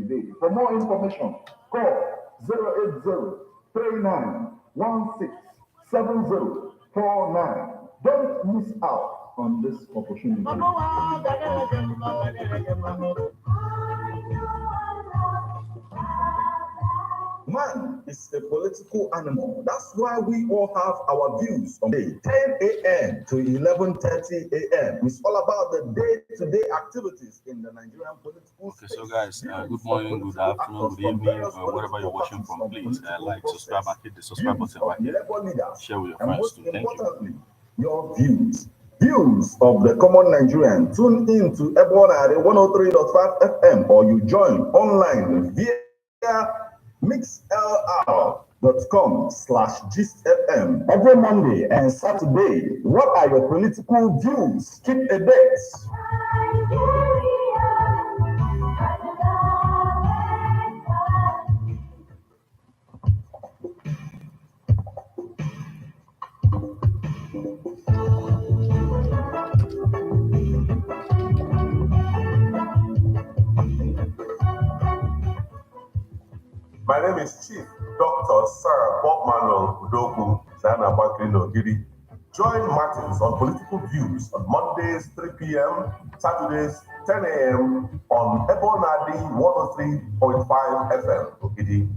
today. For more information, call 080-3916-7049. Don't miss out on this opportunity. Man is a political animal. That's why we all have our views on day 10 a.m. to 11:30 a.m. It's all about the day-to-day activities in the Nigerian political space. So guys, good morning, good afternoon, good evening, wherever you're watching from, please like, subscribe, and hit the subscribe button right here. Share with your friends too. Thank you. Your views of the common Nigerian. Tune in to Ebona 103.5 FM, or you join online via mixlr.com/gistfm every Monday and Saturday. What are your political views? Keep a date. My name is Chief Dr. Sarah Bob Manuel Udogu Sana Bakrino Giri. Join Martins on Political Views on Mondays 3 p.m., Saturdays 10 a.m. on Ebonadi 103.5 FM. Ogidi.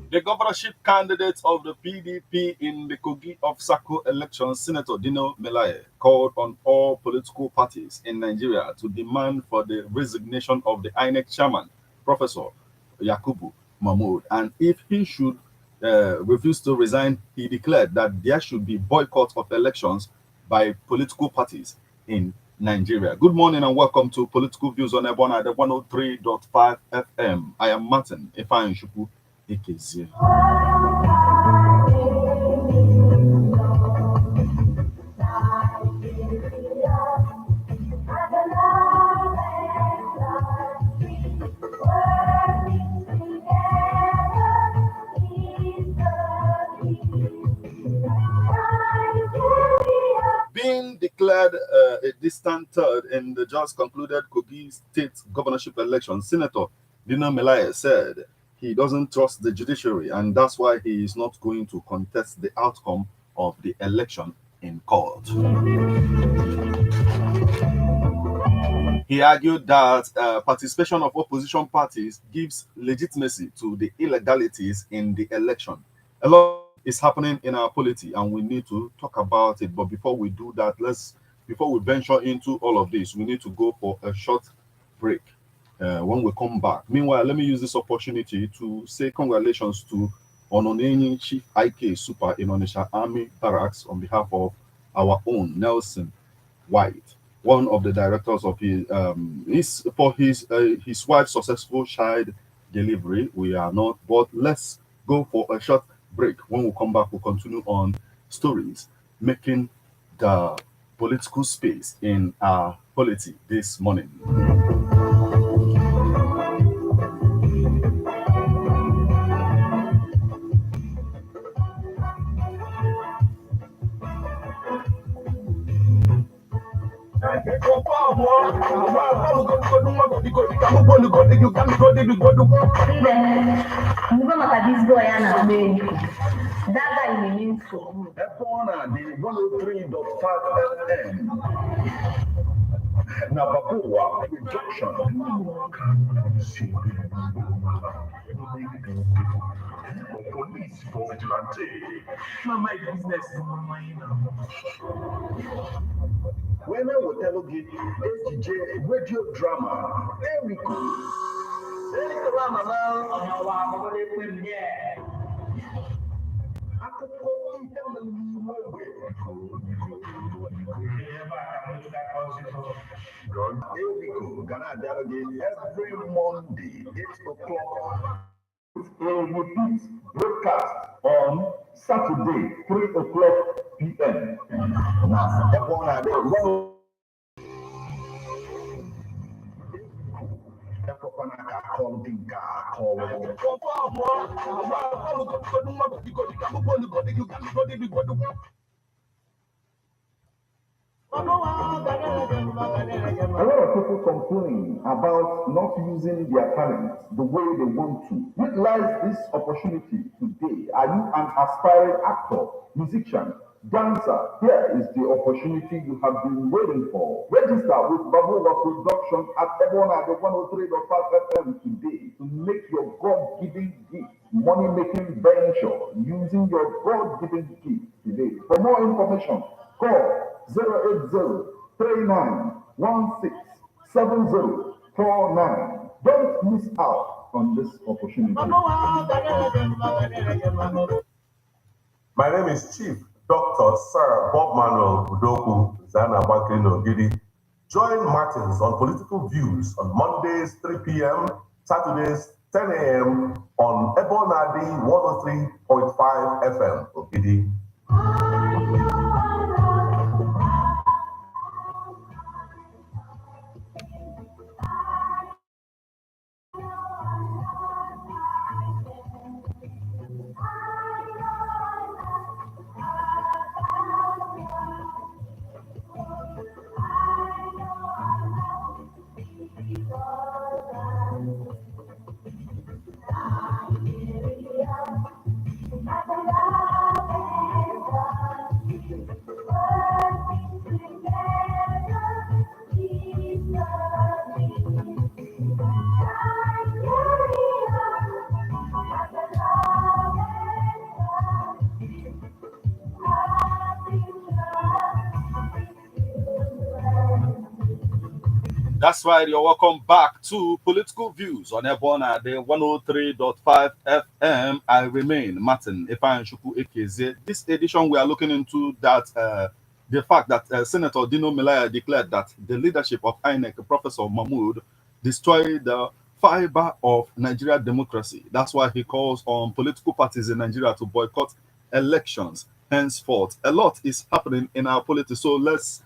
The governorship candidate of the PDP in the Kogi of Sako election, Senator Dino Melaye, called on all political parties in Nigeria to demand for the resignation of the INEC chairman, Professor Yakubu Mahmood. And if he should refuse to resign, he declared that there should be boycott of elections by political parties in Nigeria. Good morning and welcome to Political Views on Ebona, the 103.5 FM. I am Martin Ifeanyi Shuku. Being declared a distant third in the just concluded Kogi State governorship election, Senator Dino Melaye said he doesn't trust the judiciary, and that's why he is not going to contest the outcome of the election in court. He argued that participation of opposition parties gives legitimacy to the illegalities in the election. A lot is happening in our polity, and we need to talk about it. But before we do that, before we venture into all of this, we need to go for a short break. When we come back. Meanwhile, let me use this opportunity to say congratulations to Ononeni Chief IK Super in Onisha Army Barracks on behalf of our own Nelson White, one of the directors of his wife's successful child delivery. We are not, but let's go for a short break. When we come back, we'll continue on stories making the political space in our polity this morning. Nabagoa reduction. Police for vigilante. My business. When I will tell you SDJ radio drama, there we go. Akụkọ ihe mere n'ime ogbe. Here we go. Ghana Delegate every Monday, 8 o'clock. A repeat broadcast on Saturday, 3 o'clock p.m. Now, everyone are there. A lot of people complain about not using their talent the way they want to. Utilize this opportunity today. Are you an aspiring actor, musician, dancer? Here is the opportunity you have been waiting for. Register with Babula Production at Ebona the 103.5 FM today to make your God-given gift money-making venture using your God-given gift today. For more information, call 08039167049. Don't miss out on this opportunity. My name is Chief Dr. Sir Bob Manuel Udoku Zana Bakrino Gidi. Join Martins on Political Views on Mondays 3 p.m., Saturdays 10 a.m. on Ebonadi 103.5 FM Ogidi. That's right. You're welcome back to Political Views on Ebona, the 103.5 FM. I remain Martin Efanshuku Ekeze. This edition, we are looking into that the fact that Senator Dino Melaya declared that the leadership of INEC, Professor Mahmoud, destroyed the fiber of Nigeria democracy. That's why he calls on political parties in Nigeria to boycott elections henceforth. A lot is happening in our politics, so let's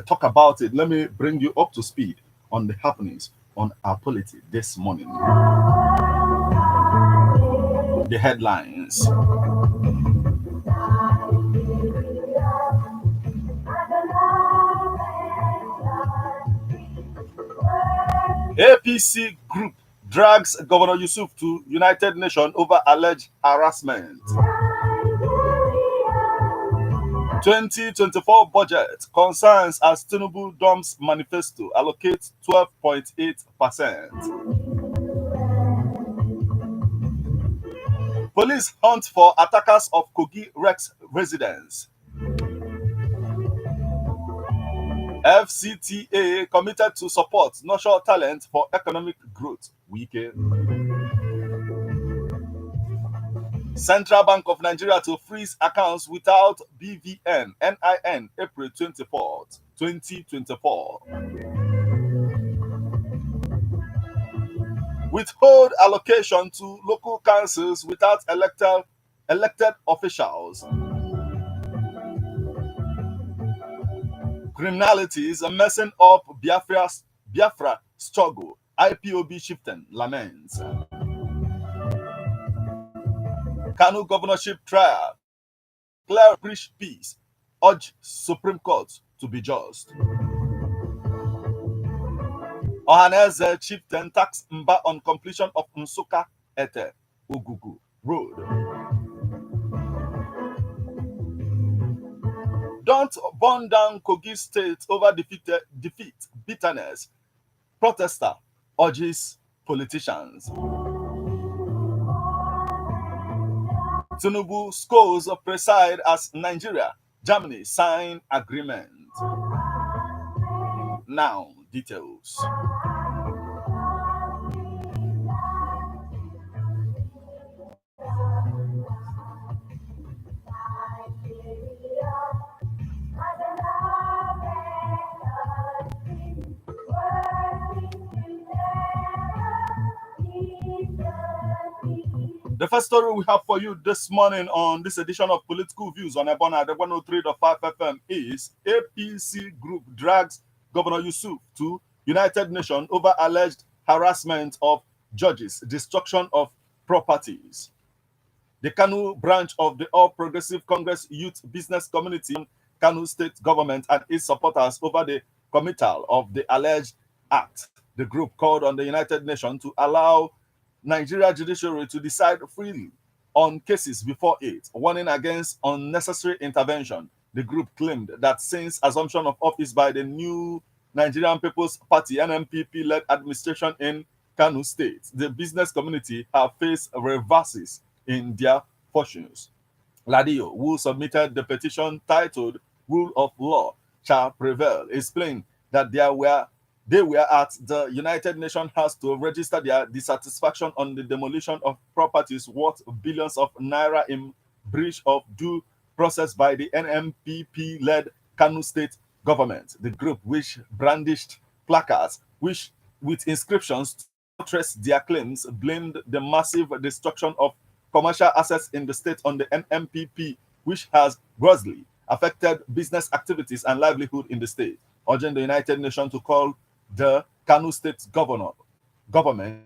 talk about it. Let me bring you up to speed on the happenings on our polity this morning. The headlines. APC group drags Governor Yusuf to United Nations over alleged harassment. 2024 budget concerns as Tinubu dumps manifesto allocates 12.8%. Police hunt for attackers of Kogi Rex residence. FCTA committed to support nurture talent for economic growth. Weekend. Central Bank of Nigeria to freeze accounts without BVN, NIN, April 24th, 2024. Withhold allocation to local councils without elected officials. Criminality is messing up Biafra struggle. IPOB chieftain laments. Kanu governorship trial. Clear preach peace. Urge Supreme Court to be just. Ohaneze chieftain tax Mba on completion of Nsuka Ete Ugugu Road. Don't burn down Kogi State over defeat bitterness. Protester urges politicians. Tinubu scores preside as Nigeria, Germany sign agreement. Now, details. The first story we have for you this morning on this edition of Political Views on Ebona, the 103.5 FM is APC group drags Governor Yusuf to United Nations over alleged harassment of judges, destruction of properties. The Kanu branch of the All Progressive Congress Youth Business Community, Kanu State Government and its supporters over the committal of the alleged act. The group called on the United Nations to allow Nigeria judiciary to decide freely on cases before it, warning against unnecessary intervention. The group claimed that since assumption of office by the new Nigerian People's Party NNPP-led administration in Kanu State, the business community have faced reverses in their fortunes. Ladio, who submitted the petition titled Rule of Law Shall Prevail, explained that they were at the United Nations House to register their dissatisfaction on the demolition of properties worth billions of naira in breach of due process by the NMPP-led Kanu State government. The group, which brandished placards which with inscriptions to buttress their claims, blamed the massive destruction of commercial assets in the state on the NMPP, which has grossly affected business activities and livelihood in the state, urging the United Nations to call the Kanu State government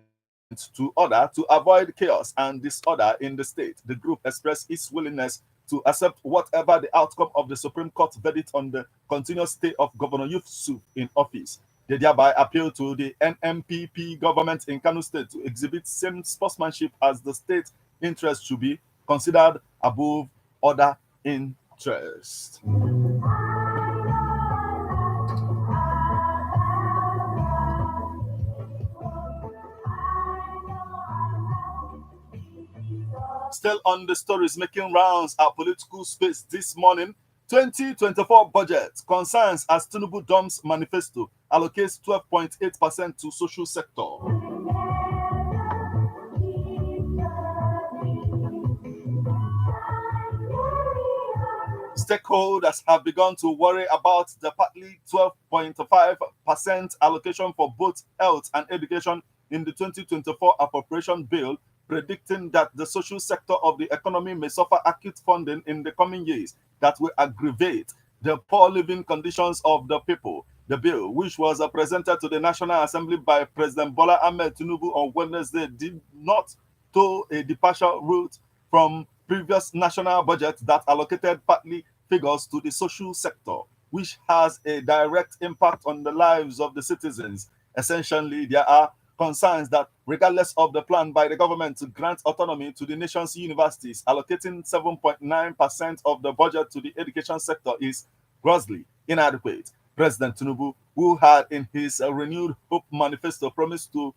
to order to avoid chaos and disorder in the state. The group expressed its willingness to accept whatever the outcome of the Supreme Court verdict on the continuous stay of Governor Yusuf in office. They thereby appeal to the NMPP government in Kanu State to exhibit same sportsmanship as the state interest should be considered above other interests. Still on the stories making rounds at political space this morning, 2024 budget concerns as Tinubu dumps manifesto, allocates 12.8% to social sector. Stakeholders have begun to worry about the partly 12.5% allocation for both health and education in the 2024 appropriation bill, predicting that the social sector of the economy may suffer acute funding in the coming years that will aggravate the poor living conditions of the people. The bill, which was presented to the National Assembly by President Bola Ahmed Tinubu on Wednesday, did not toe a departure route from previous national budget that allocated partly figures to the social sector, which has a direct impact on the lives of the citizens. Essentially, there are concerns that regardless of the plan by the government to grant autonomy to the nation's universities, allocating 7.9% of the budget to the education sector is grossly inadequate. President Tinubu, who had in his renewed Hope manifesto promised to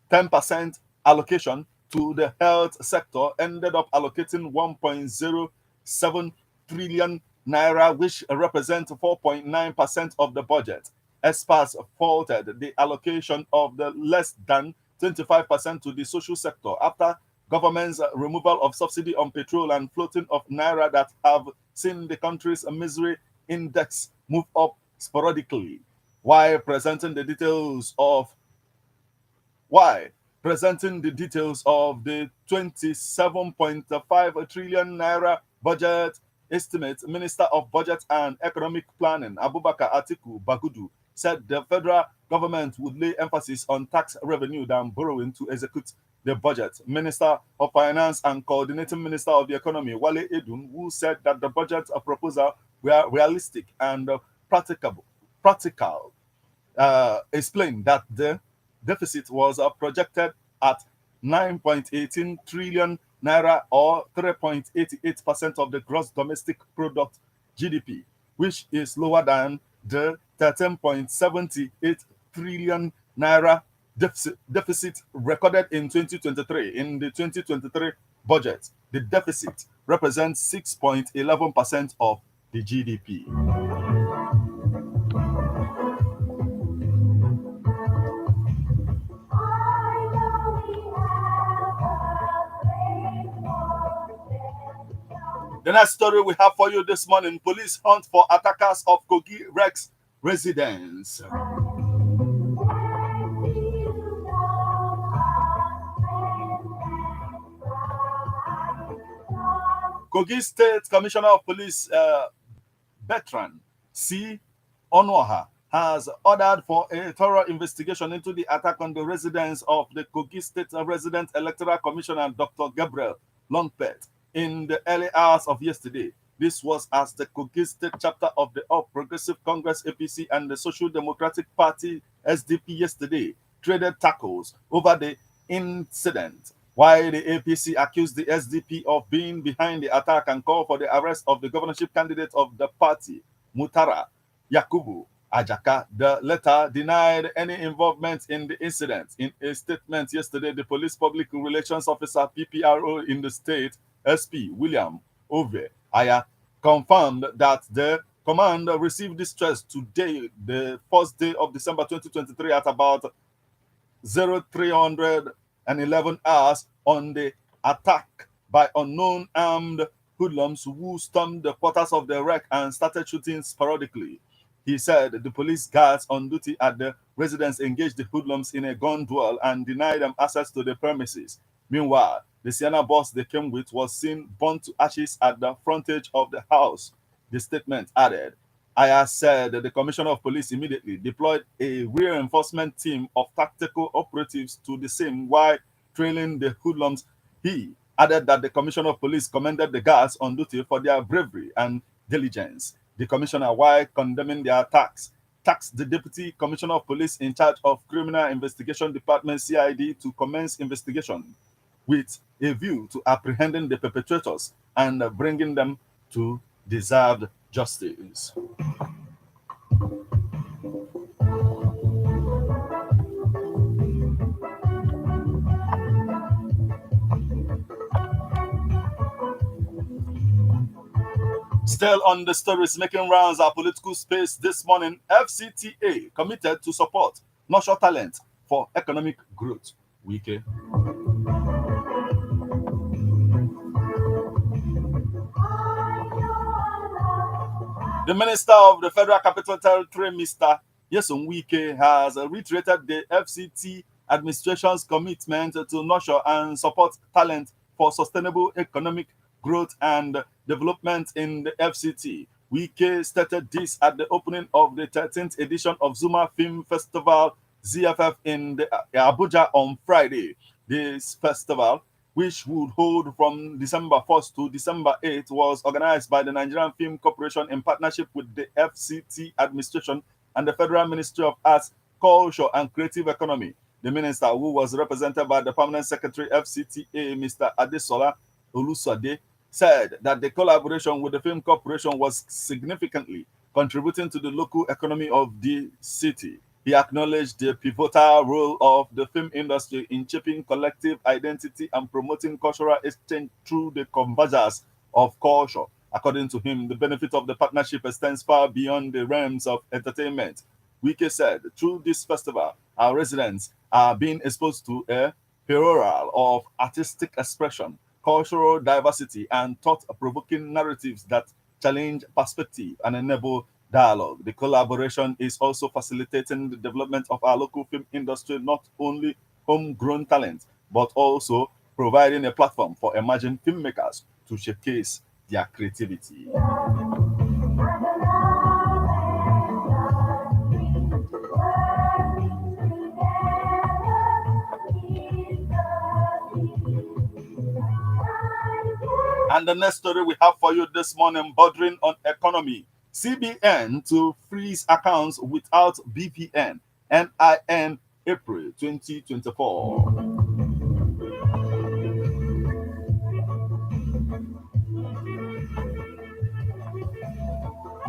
10% allocation to the health sector, ended up allocating 1.07 trillion naira, which represents 4.9% of the budget. Experts faulted the allocation of the less than 25% to the social sector after government's removal of subsidy on petrol and floating of naira that have seen the country's misery index move up sporadically. While presenting the details of the 27.5 trillion naira budget estimate, Minister of Budget and Economic Planning, Abubakar Atiku Bagudu, said the federal government would lay emphasis on tax revenue than borrowing to execute the budget. Minister of Finance and Coordinating Minister of the Economy, Wale Edun, who said that the budget proposal were realistic and practical, explained that the deficit was projected at 9.18 trillion naira or 3.88% of the gross domestic product GDP, which is lower than the 13.78 trillion naira deficit recorded in 2023. In the 2023 budget, the deficit represents 6.11% of the GDP. The next story we have for you this morning: police hunt for attackers of Kogi Rex residence. Kogi State Commissioner of Police Bertrand C. Onoha has ordered for a thorough investigation into the attack on the residence of the Kogi State Resident Electoral Commissioner Dr. Gabriel Longpet in the early hours of yesterday. This was as the Kogi State chapter of the All Progressive Congress APC and the Social Democratic Party SDP yesterday traded tackles over the incident, while the APC accused the SDP of being behind the attack and called for the arrest of the governorship candidate of the party, Mutara Yakubu Ajaka. The latter denied any involvement in the incident. In a statement yesterday, the police public relations officer PPRO in the state, SP William Ove Aya, confirmed that the command received distress today, the first day of December 2023, at about 0311 hours on the attack by unknown armed hoodlums who stormed the quarters of the wreck and started shooting sporadically. He said the police guards on duty at the residence engaged the hoodlums in a gun duel and denied them access to the premises. Meanwhile, the Sienna bus they came with was seen burnt to ashes at the frontage of the house. The statement added, Aya said that the Commissioner of Police immediately deployed a reinforcement team of tactical operatives to the scene while trailing the hoodlums. He added that the Commissioner of Police commended the guards on duty for their bravery and diligence. The Commissioner, while condemning the attacks, tasked the Deputy Commissioner of Police in charge of Criminal Investigation Department CID to commence investigation with a view to apprehending the perpetrators and bringing them to deserved justice. Still on the stories making rounds our political space this morning, FCTA committed to support nurture talent for economic growth. Wike. The Minister of the Federal Capital Territory, Mr. Yeson Wike, has reiterated the FCT administration's commitment to nurture and support talent for sustainable economic growth and development in the FCT. Wike stated this at the opening of the 13th edition of Zuma Film Festival ZFF in Abuja on Friday. This festival, which would hold from December 1st to December 8th, was organized by the Nigerian Film Corporation in partnership with the FCT administration and the Federal Ministry of Arts, Culture and Creative Economy. The minister, who was represented by the Permanent Secretary FCTA, Mr. Adesola Olusade, said that the collaboration with the Film Corporation was significantly contributing to the local economy of the city. He acknowledged the pivotal role of the film industry in shaping collective identity and promoting cultural exchange through the convergence of culture. According to him, the benefit of the partnership extends far beyond the realms of entertainment. Wike said, through this festival, our residents are being exposed to a plurality of artistic expression, cultural diversity, and thought-provoking narratives that challenge perspective and enable dialogue. The collaboration is also facilitating the development of our local film industry, not only homegrown talent, but also providing a platform for emerging filmmakers to showcase their creativity. And the next story we have for you this morning, bordering on economy. CBN to freeze accounts without BPN, NIN, April 2024.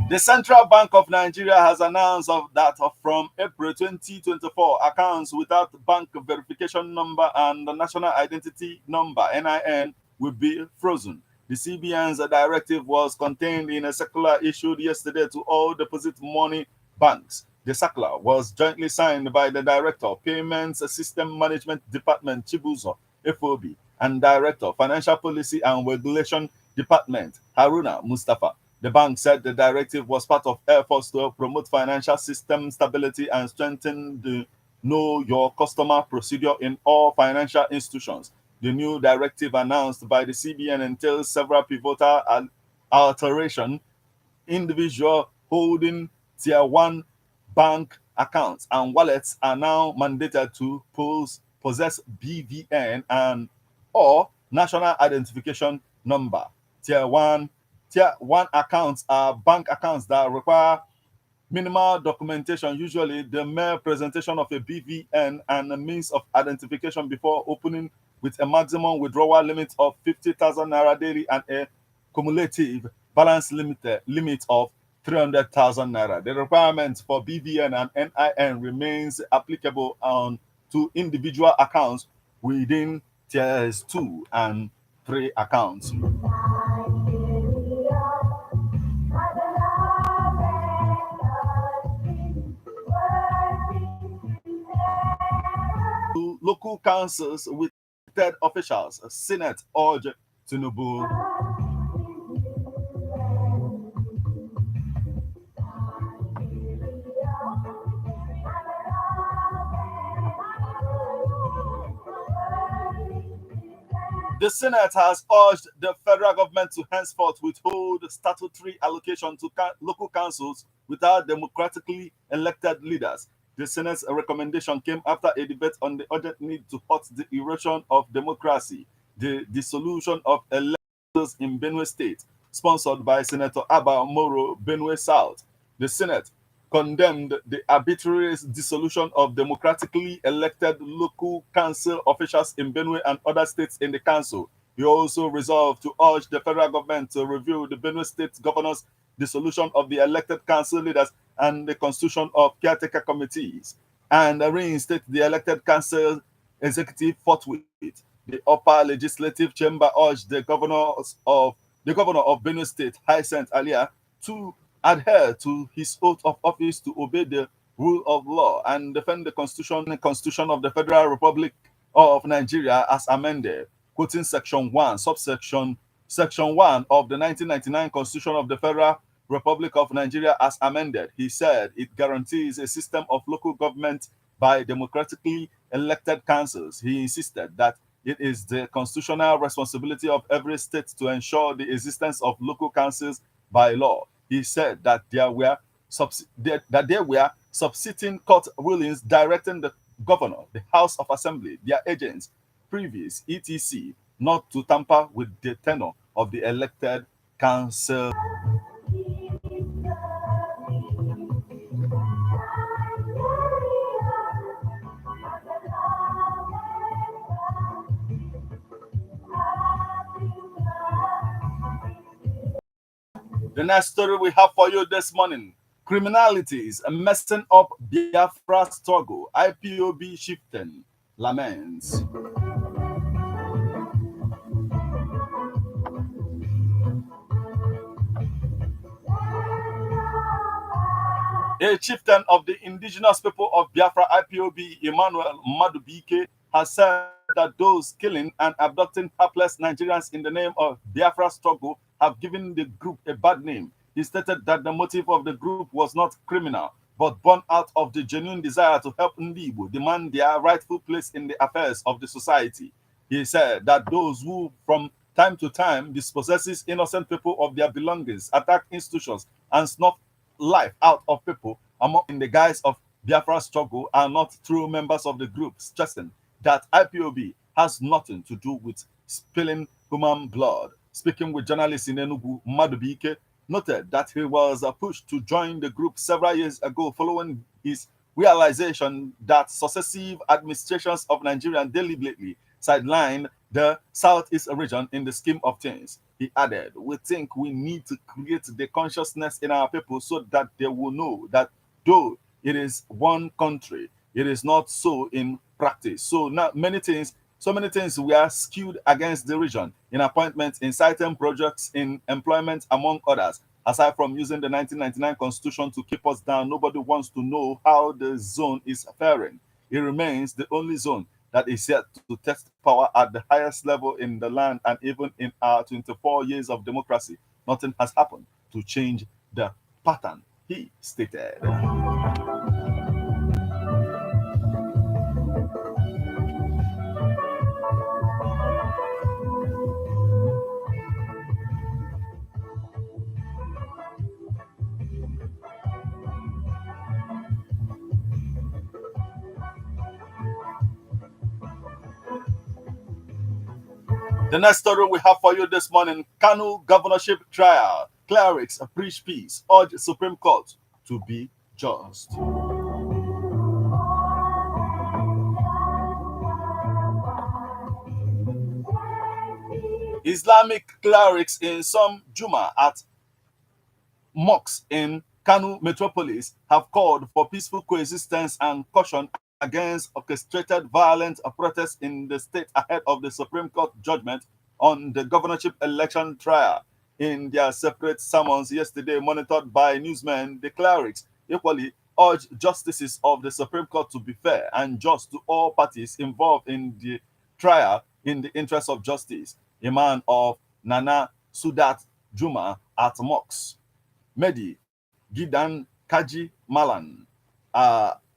The Central Bank of Nigeria has announced that from April 2024, accounts without bank verification number and national identity number (NIN) will be frozen. The CBN's directive was contained in a circular issued yesterday to all deposit money banks. The circular was jointly signed by the Director, Payments System Management Department, Chibuzo FOB, and Director, Financial Policy and Regulation Department, Haruna Mustafa. The bank said the directive was part of efforts to promote financial system stability and strengthen the Know Your Customer procedure in all financial institutions. The new directive announced by the CBN entails several pivotal alterations. Individual holding Tier 1 bank accounts and wallets are now mandated to possess BVN and or national identification number. Tier 1 accounts are bank accounts that require minimal documentation, usually the mere presentation of a BVN and a means of identification before opening, with a maximum withdrawal limit of 50,000 naira daily and a cumulative balance limit of 300,000 naira. The requirement for BVN and NIN remains applicable to individual accounts within tiers 2 and 3 accounts. To local councils with elected officials, Senate urged Tinubu. The Senate has urged the federal government to henceforth withhold statutory allocation to local councils without democratically elected leaders. The Senate's recommendation came after a debate on the urgent need to halt the erosion of democracy, the dissolution of electors in Benue State, sponsored by Senator Abba Moro, Benue South. The Senate condemned the arbitrary dissolution of democratically elected local council officials in Benue and other states in the council. He also resolved to urge the federal government to review the Benue State governor's dissolution of the elected council leaders and the constitution of caretaker committees, and reinstate the elected council executive forthwith. The upper legislative chamber urged the governor of Benue State, Hyacinth Alia, to adhere to his oath of office to obey the rule of law and defend the Constitution of the Federal Republic of Nigeria as amended, quoting Section 1, Section 1 of the 1999 Constitution of the Federal Republic of Nigeria as amended. He said it guarantees a system of local government by democratically elected councils. He insisted that it is the constitutional responsibility of every state to ensure the existence of local councils by law. He said that there were subsisting court rulings directing the governor, the House of Assembly, their agents, previous, etc., not to tamper with the tenure of the elected council. The next story we have for you this morning: criminalities messing up Biafra struggle. IPOB shifting laments. A chieftain of the indigenous people of Biafra, IPOB, Emmanuel Madubike, has said that those killing and abducting helpless Nigerians in the name of Biafra struggle have given the group a bad name. He stated that the motive of the group was not criminal, but born out of the genuine desire to help Ndibo demand their rightful place in the affairs of the society. He said that those who, from time to time, dispossesses innocent people of their belongings, attack institutions, and snuff life out of people among in the guise of Biafra struggle are not true members of the group, stressing that IPOB has nothing to do with spilling human blood. Speaking with journalists in Enugu, Madubike noted that he was pushed to join the group several years ago following his realization that successive administrations of Nigeria deliberately sideline the Southeast region in the scheme of things. He added, we think we need to create the consciousness in our people so that they will know that though it is one country, it is not so in practice. So now so many things we are skewed against the region in appointments, in certain projects, in employment, among others. Aside from using the 1999 constitution to keep us down, nobody wants to know how the zone is faring. It remains the only zone that is yet to test power at the highest level in the land, and even in our 24 years of democracy, nothing has happened to change the pattern, he stated. The next story we have for you this morning, Kanu governorship trial. Clerics preach peace, urge Supreme Court to be just. Islamic clerics in some Juma at mosques in Kanu metropolis have called for peaceful coexistence and caution against orchestrated violent protests in the state ahead of the Supreme Court judgment on the governorship election trial. In their separate sermons yesterday, monitored by newsmen, the clerics equally urged justices of the Supreme Court to be fair and just to all parties involved in the trial in the interest of justice. A man of Nana Sudat Juma at Mox, Mehdi Gidan Kaji Malan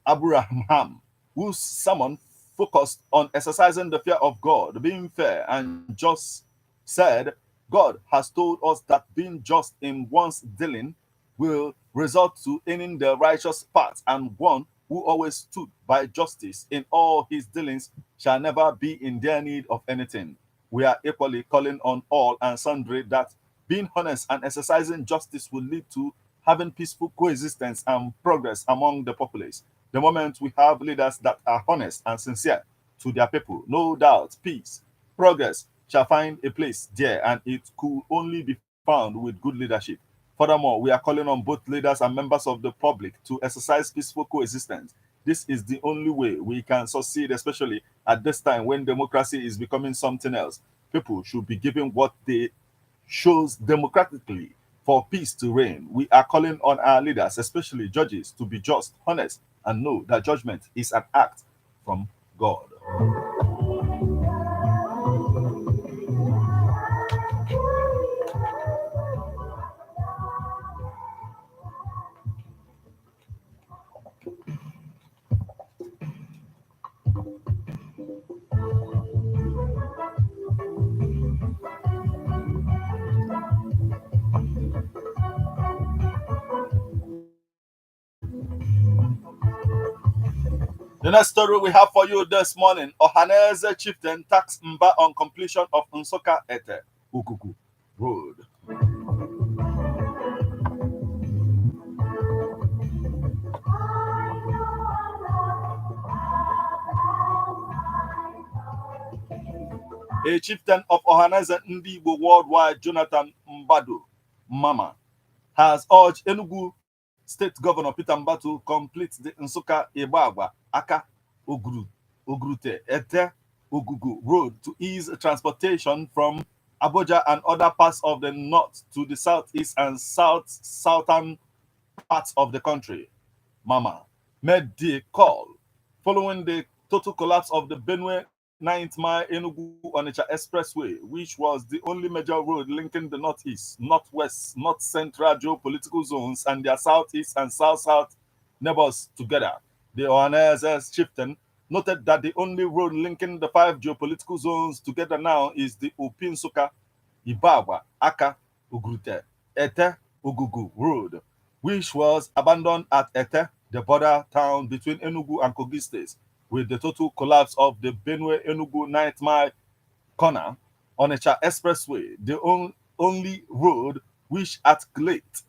Abraham, whose sermon focused on exercising the fear of God, being fair and just, said, God has told us that being just in one's dealing will result to earning the righteous path, and one who always stood by justice in all his dealings shall never be in their need of anything. We are equally calling on all and sundry that being honest and exercising justice will lead to having peaceful coexistence and progress among the populace. The moment we have leaders that are honest and sincere to their people, no doubt peace, progress shall find a place there, and it could only be found with good leadership. Furthermore, we are calling on both leaders and members of the public to exercise peaceful coexistence. This is the only way we can succeed, especially at this time when democracy is becoming something else. People should be given what they chose democratically for peace to reign. We are calling on our leaders, especially judges, to be just, honest, and know that judgment is an act from God. The next story we have for you this morning, Ohaneze chieftain tax Mba on completion of Nsoka Ete Ukuku Road. A chieftain of Ohaneze Ndigbo worldwide, Jonathan Mbado Mama, has urged Enugu State Governor Peter Mba to complete the Nsoka Ibagwa Aka Ogrute Ete Ogugu Road to ease transportation from Abuja and other parts of the north to the southeast and southern parts of the country. Mama made the call following the total collapse of the Benue 9th Mile Enugu Onitsha Expressway, which was the only major road linking the northeast, northwest, north central geopolitical zones and their southeast and south-south neighbors together. The Ohanese chieftain noted that the only road linking the 5 geopolitical zones together now is the Opinsuka Ibawa Aka Ugrute Ete Ogugu Road, which was abandoned at Ete, the border town between Enugu and Kogi states. With the total collapse of the Benue-Enugu 9th Mile corner Onitsha Expressway, the only road which articulate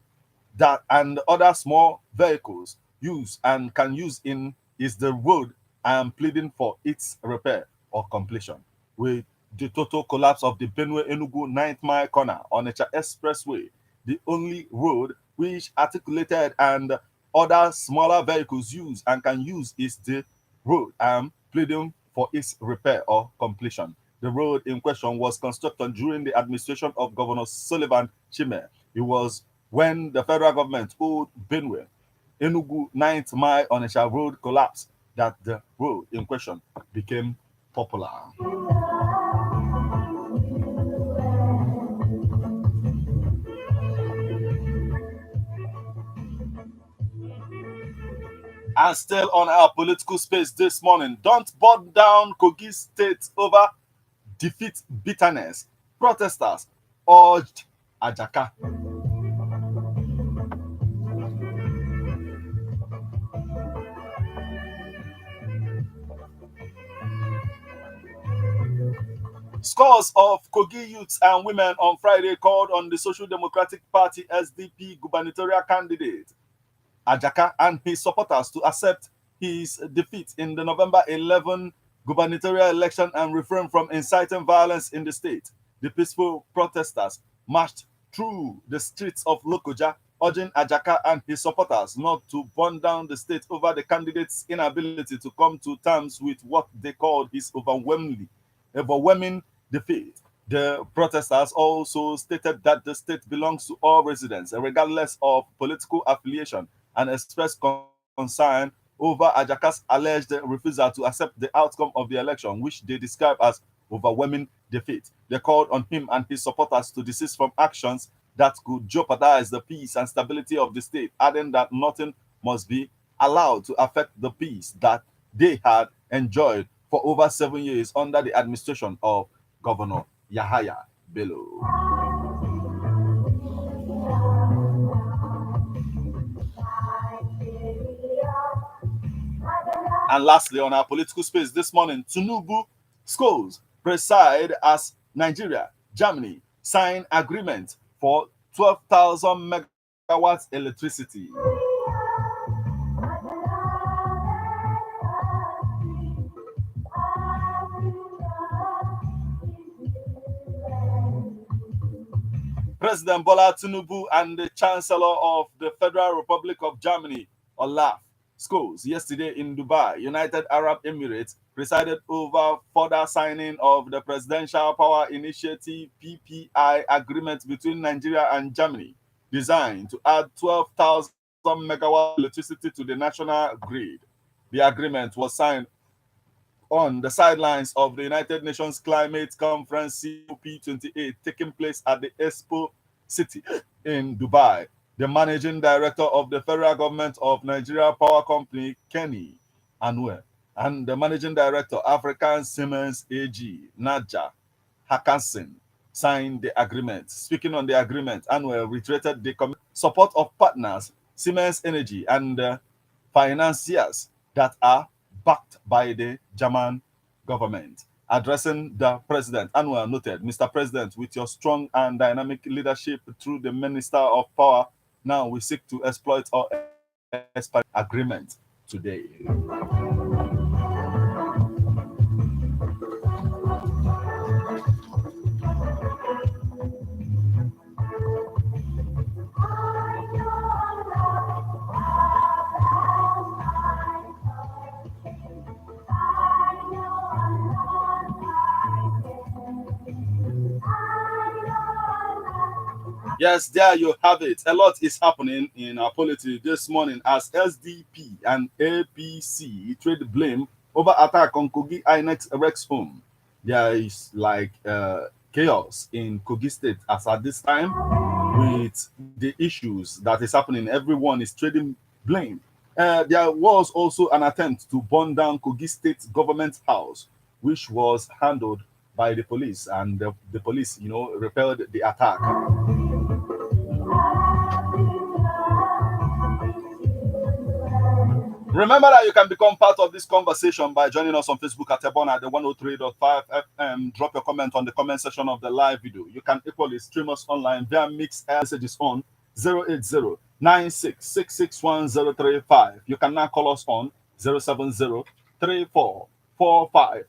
that and other small vehicles use and can use in is the road I am pleading for its repair or completion. with the total collapse of the Benue-Enugu 9th Mile Corner Onitsha Expressway, the only road which articulated and other smaller vehicles use and can use is the road. Pleading for its repair or completion. The road in question was constructed during the administration of Governor Sullivan Chime. It was when the federal government owed Benue Enugu 9th Mile Onitsha Road collapsed that the road in question became popular. And still on our political space this morning, don't burn down Kogi State over defeat bitterness. Protesters urged Ajaka. Scores of Kogi youths and women on Friday called on the Social Democratic Party SDP gubernatorial candidate Ajaka and his supporters to accept his defeat in the November 11 gubernatorial election and refrain from inciting violence in the state. The peaceful protesters marched through the streets of Lokoja, urging Ajaka and his supporters not to burn down the state over the candidate's inability to come to terms with what they called his overwhelming defeat. The protesters also stated that the state belongs to all residents, regardless of political affiliation, and expressed concern over Ajaka's alleged refusal to accept the outcome of the election, which they describe as overwhelming defeat. They called on him and his supporters to desist from actions that could jeopardize the peace and stability of the state, adding that nothing must be allowed to affect the peace that they had enjoyed for over 7 years under the administration of Governor Yahaya Bello. And lastly, on our political space this morning, Tinubu schools preside as Nigeria, Germany sign agreement for 12,000 megawatts electricity. President Bola Tinubu and the Chancellor of the Federal Republic of Germany, Olaf Scholz, yesterday in Dubai, United Arab Emirates, presided over further signing of the Presidential Power Initiative PPI agreement between Nigeria and Germany, designed to add 12,000 megawatts of electricity to the national grid. The agreement was signed on the sidelines of the United Nations Climate Conference COP28 taking place at the Expo City in Dubai. The managing director of the federal government of Nigeria Power Company, Kenny Anue, and the managing director, African Siemens AG, Naja Hakasin, signed the agreement. Speaking on the agreement, Anue reiterated the support of partners, Siemens Energy, and financiers that are backed by the German government. Addressing the president, Anwar noted, Mr. President, with your strong and dynamic leadership through the Minister of Power, now we seek to exploit our agreement today. Yes, there you have it. A lot is happening in our politics this morning as SDP and APC trade blame over attack on Kogi INEX Rex home. There is like chaos in Kogi State as at this time with the issues that is happening. Everyone is trading blame. There was also an attempt to burn down Kogi State government house, which was handled by the police, and the police, repelled the attack. Remember that you can become part of this conversation by joining us on Facebook at Ebon at the 103.5 FM. Drop your comment on the comment section of the live video. You can equally stream us online via Mix messages on 080 96661 You can now call us on 070 3445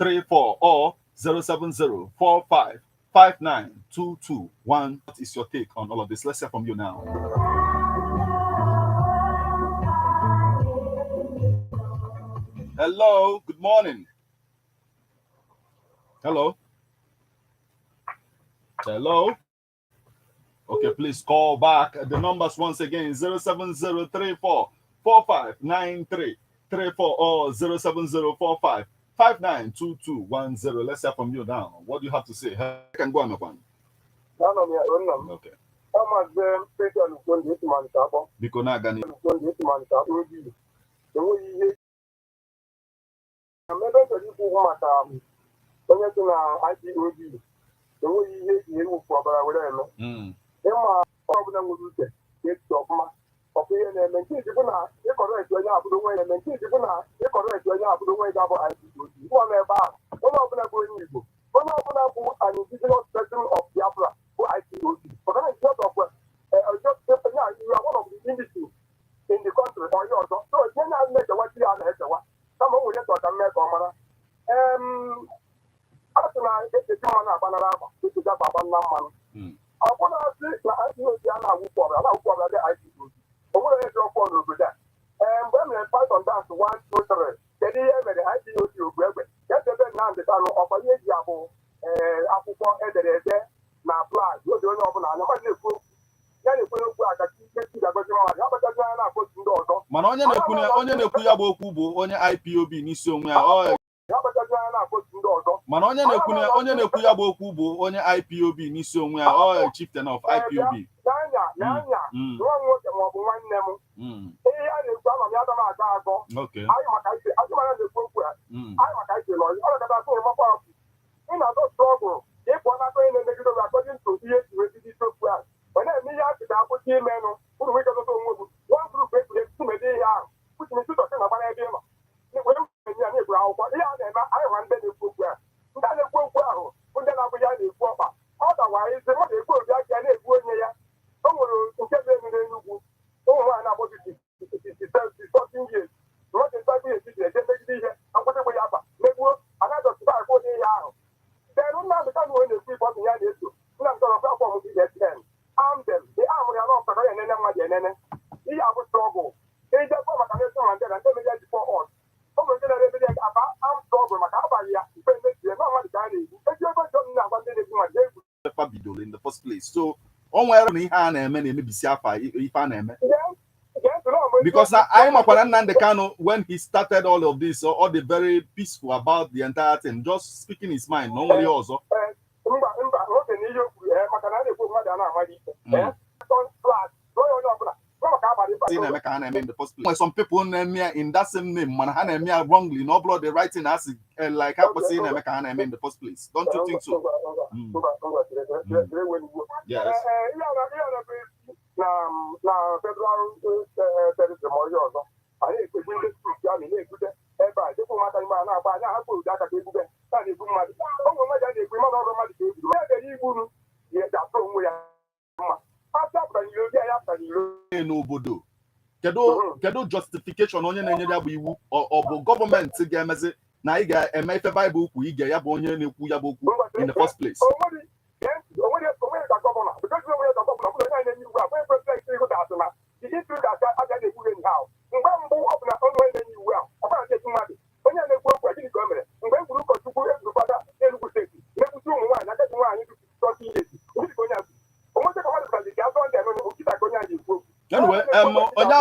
or 07045592221. What is your take on all of this? Let's hear from you now. Hello, good morning. Hello. Hello. Okay, please call back. The numbers once again 07034459334 or 07045592210. Let's hear from you now. What do you have to say? I can go on one. Okay. Biko na gani. mana onye na-ekwu ya bụ okwu bụ onye IPOB n'isi onwe ya. Mana onye na-ekwu ya bụ okwu bụ onye IPOB n'isi onwe ya. Ọ chieftain of IPOB. Okay. In the first place. So onwere na ihe a na-eme na-emebisi afa ife a na-eme. Because I'm Nnamdi Kanu, when he started all of this, all the very peaceful about the entire thing, just speaking his mind, not only also. Some people in that same name, man, wrongly, no blood, the writing as like I was saying, in the first place. Don't you think so? Yes. N'obodo kedu justification onye na-enye ya bụ iwu ọ bụ gọọmenti ga-emezi na ị ga-eme ife Baịbụl ukwu ige ya bụ onye na-ekwu ya bụ okwu in the first place. Anyway, onye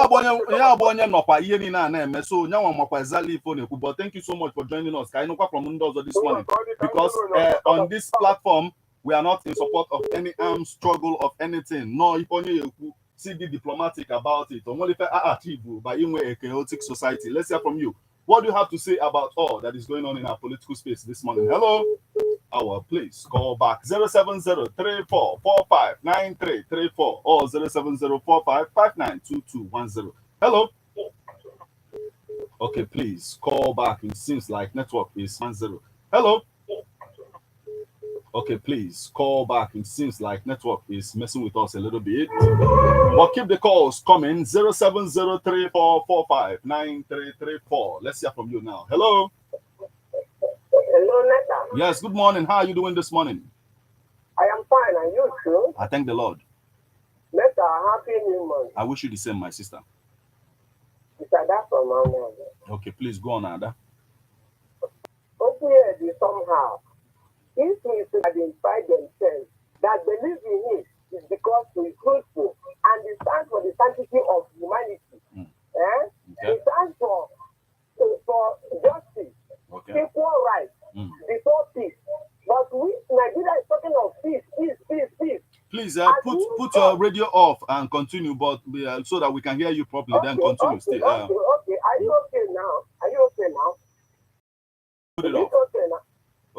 abụ onye nọkwa ihe niile a na-eme, so onye nwa makwa exactly ife ọ na-ekwu. But thank you so much for joining us. Ka anyị nụkwa from ndị ọzọ this morning, because on this platform we are not in support of any armed struggle of anything. No, if onye ekwu, see be diplomatic about it. Only if achieve by inwe a chaotic society. Let's hear from you. What do you have to say about all that is going on in our political space this morning? Hello. Please call back 07034459334 or 07045592210. Hello. Okay, please call back. It seems like network is 10. Hello. Okay, please call back. It seems like network is messing with us a little bit. But keep the calls coming. 07034459334. Let's hear from you now. Hello. Hello, Neta. Yes, good morning. How are you doing this morning? I am fine, and you too? I thank the Lord. Neta, happy new month. I wish you the same, my sister. It's that from my mom. Okay, please go on, Ada. Okay, somehow. If we should identify themselves that believe in him is because he is fruitful and he stands for the sanctity of humanity. Okay. He stands for justice, Okay. equal rights, before peace. But we, Nigeria is talking of peace. Please put your radio off and continue, but so that we can hear you properly. Then continue. Okay. Are you okay now? Put it Is off. it okay now?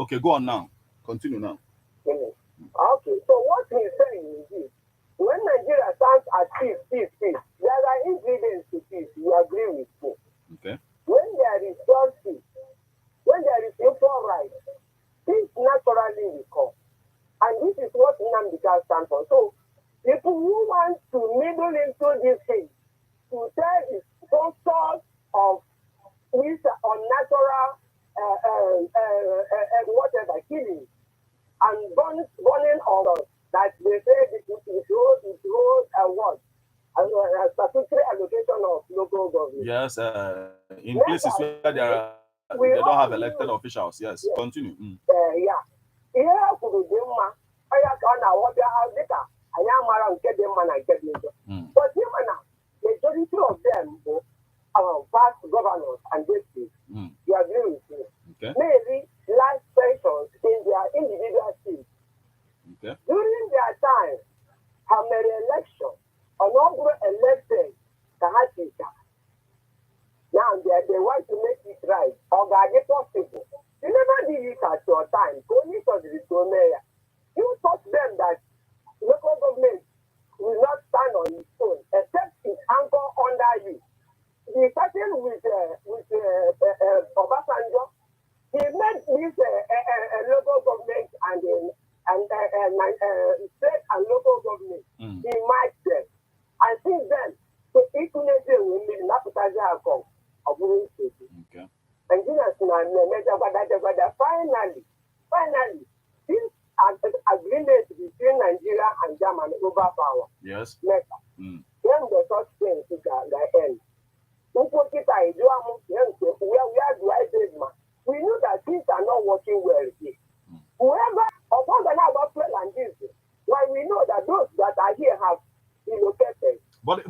Okay, go on now. Continue now. Okay, so what he's saying is this. When Nigeria stands at peace, there are ingredients to peace. You agree with me? Okay. When there is justice, when there is equal rights, peace naturally will come. And this is what Nnamdi stands for. So, people who want to meddle into this thing, to tell the sponsors of this unnatural whatever killing and burning of that they say it holds a what? A statutory allocation of local government. Yes, in places where they don't have elected officials. Yes, continue. Yeah. Ihe ha kwuru dị mma, ọya ka ọ na-awọbịa ha dịka anyị amara nke dị mma na nke dị njọ. But ịma na majority of them bụ past governors and districts. You agree with me? Okay. Maybe last pensions in their individual states. Okay. During their time, ha mere election, ọ na ọ bụrụ elected ka ha chịcha. Now they want to make it right. Or ga-adị possible. You never did it at your time. Only for the mayor. You taught them that local government will not stand on its own except it anchor under you. The person with Obasanjo, he made this local government and state and local government. He merged them. And since then, so equality will be not outcome of winning state. Okay. Nigerians finally, this agreement between Nigeria and Germany over power. Yes. Then the such thing to end. We know that things are not working well here. Whoever, upon the number of and this, why we know that those that are here have relocated. But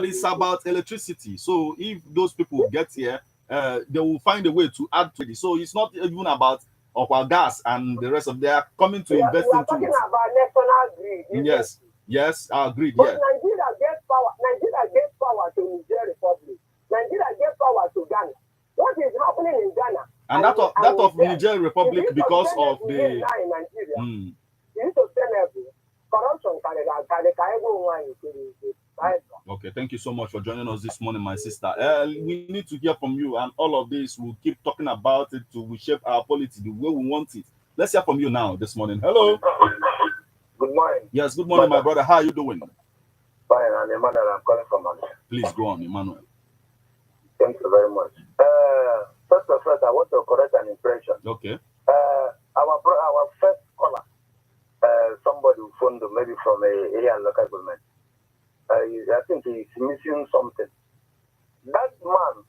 it's about electricity. So if those people get here, they will find a way to add to it. So it's not even about our gas and the rest of. They are coming to invest into it. Talking about national grid. Yes, I agree. But Nigeria gets power to Niger Republic. Nigeria gets power to Ghana. What is happening in Ghana? And that of Niger Republic because of the Nigeria. Sustainable corruption. Okay, thank you so much for joining us this morning, my sister. We need to hear from you, and all of this we'll keep talking about it to reshape our policy the way we want it. Let's hear from you now this morning. Hello. Good morning. Yes, good morning, my brother. How are you doing? Fine, I'm Emmanuel. I'm calling from Malaysia. Please go on, Emmanuel. Thank you very much. First of all, I want to correct an impression. Okay. Our first caller, somebody who phoned maybe from a area local government. I think he's missing something. That man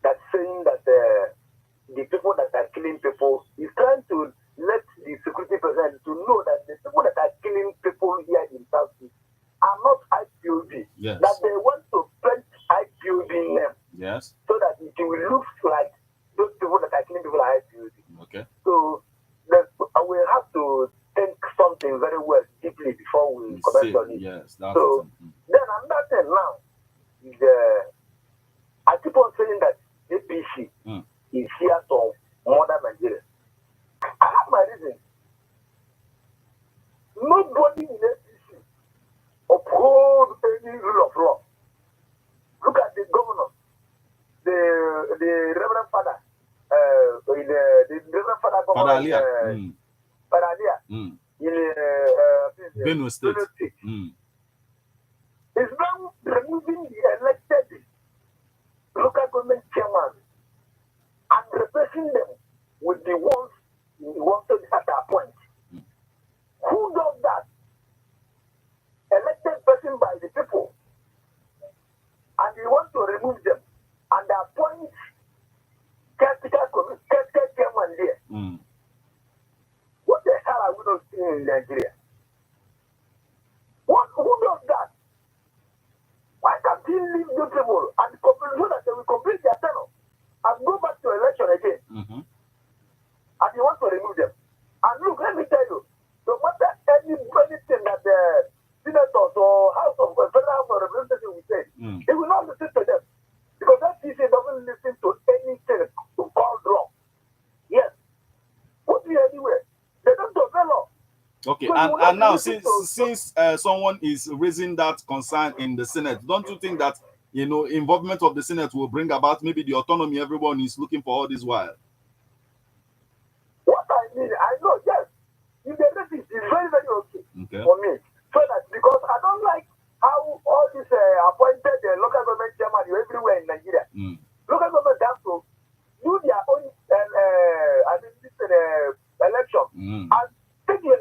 that's saying that the people that are killing people is trying to let the security person to know that the people that are killing people here in South East are not IPOB. Yes. That they want to print IPOB name. Yes. So that it will look like those people that are killing people are IPOB. Okay. So we have to think something very well deeply before we comment on it. Yes, that's so then another thing now is I keep on saying that APC is here to murder Nigeria. I have my reason. Nobody in APC uphold any rule of law. Look at the governor, the Reverend Father, the Reverend Father governor. In Benue State. Is now removing the elected local government chairman and replacing them with the ones he wanted at that point. Who does that? Elected person by the people. And you want to remove them and appoint caretaker chairman there. What the hell are we not seeing in Nigeria? Who does that? Why can't he leave the people and so that they will complete their tenure and go back to election again? And you want to remove them? And look, let me tell you, no matter anything that the senators or House of Federal House of Representatives will say, he will not listen to them. Because that FCC doesn't listen to anything called law. Yes. Put me anywhere. They don't develop. Okay, So and now since someone is raising that concern in the Senate, don't you think that involvement of the Senate will bring about maybe the autonomy everyone is looking for all this while? What I mean, I know, yes. If the rest is very, very okay for me. So that because I don't like how all these appointed local government chairman are everywhere in Nigeria. Local government have to do their own election and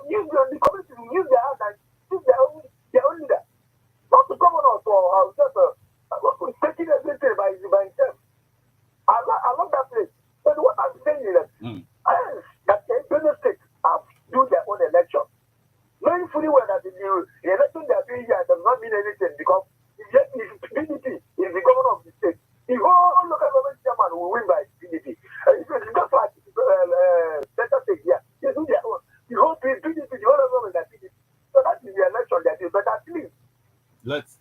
use the community to use their hand and choose their own leader. Not the governor or just taking everything by himself. I love that place. But what I'm saying is that the states have do their own election. Knowing fully well that the election they are doing here does not mean anything because if PDP is the governor of the state, the whole local government chairman will win by PDP. It's just like Delta State here. They do their own. The whole PDP, the whole government that PDP. So that is the election they do. But at least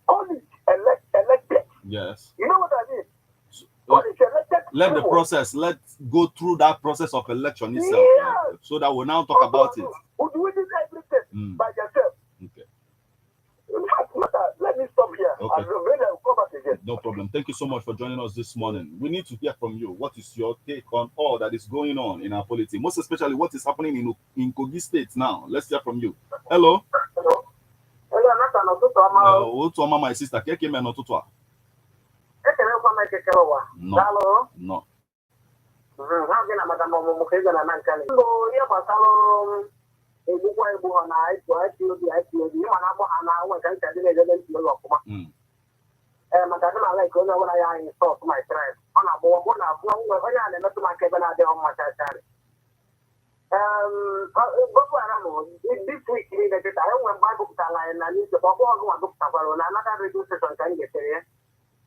only elected. Yes. You know what I mean? Let the process, let's go through that process of election itself, so that we'll now talk about it. Who do everything by yourself? Okay. In fact, let me stop here. Okay. And I'll come back again. No problem. Thank you so much for joining us this morning. We need to hear from you. What is your take on all that is going on in our politics? Most especially what is happening in Kogi State now. Let's hear from you. Hello. Hello, Nathan. My sister. No. This week, I went by book and I need to go on another radio station can get there.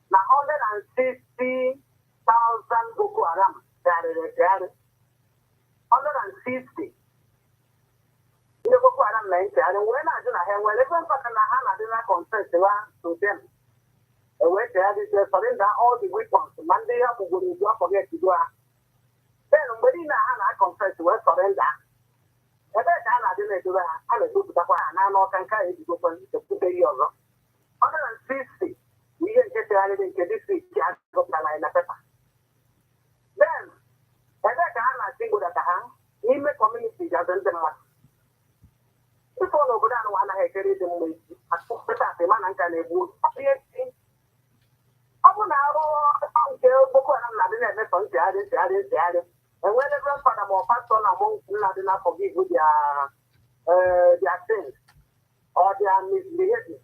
Now, 160,000 Boko Haram. 160. The Boko Haram mentioned, and when I do not have, whenever I did not confess to them, where they had surrender all the weapons, Monday, I will forget to do. Then, when I confess to surrender, and then I didn't do that. I will do the and I know can carry it to put a year. 160. We get this week, then, and I think that in the community doesn't matter. If all over that one, I carry them with a man and can able I will now Boko Haram, and whenever Father or Pastor among not enough forgive with their sins or their misbehavior.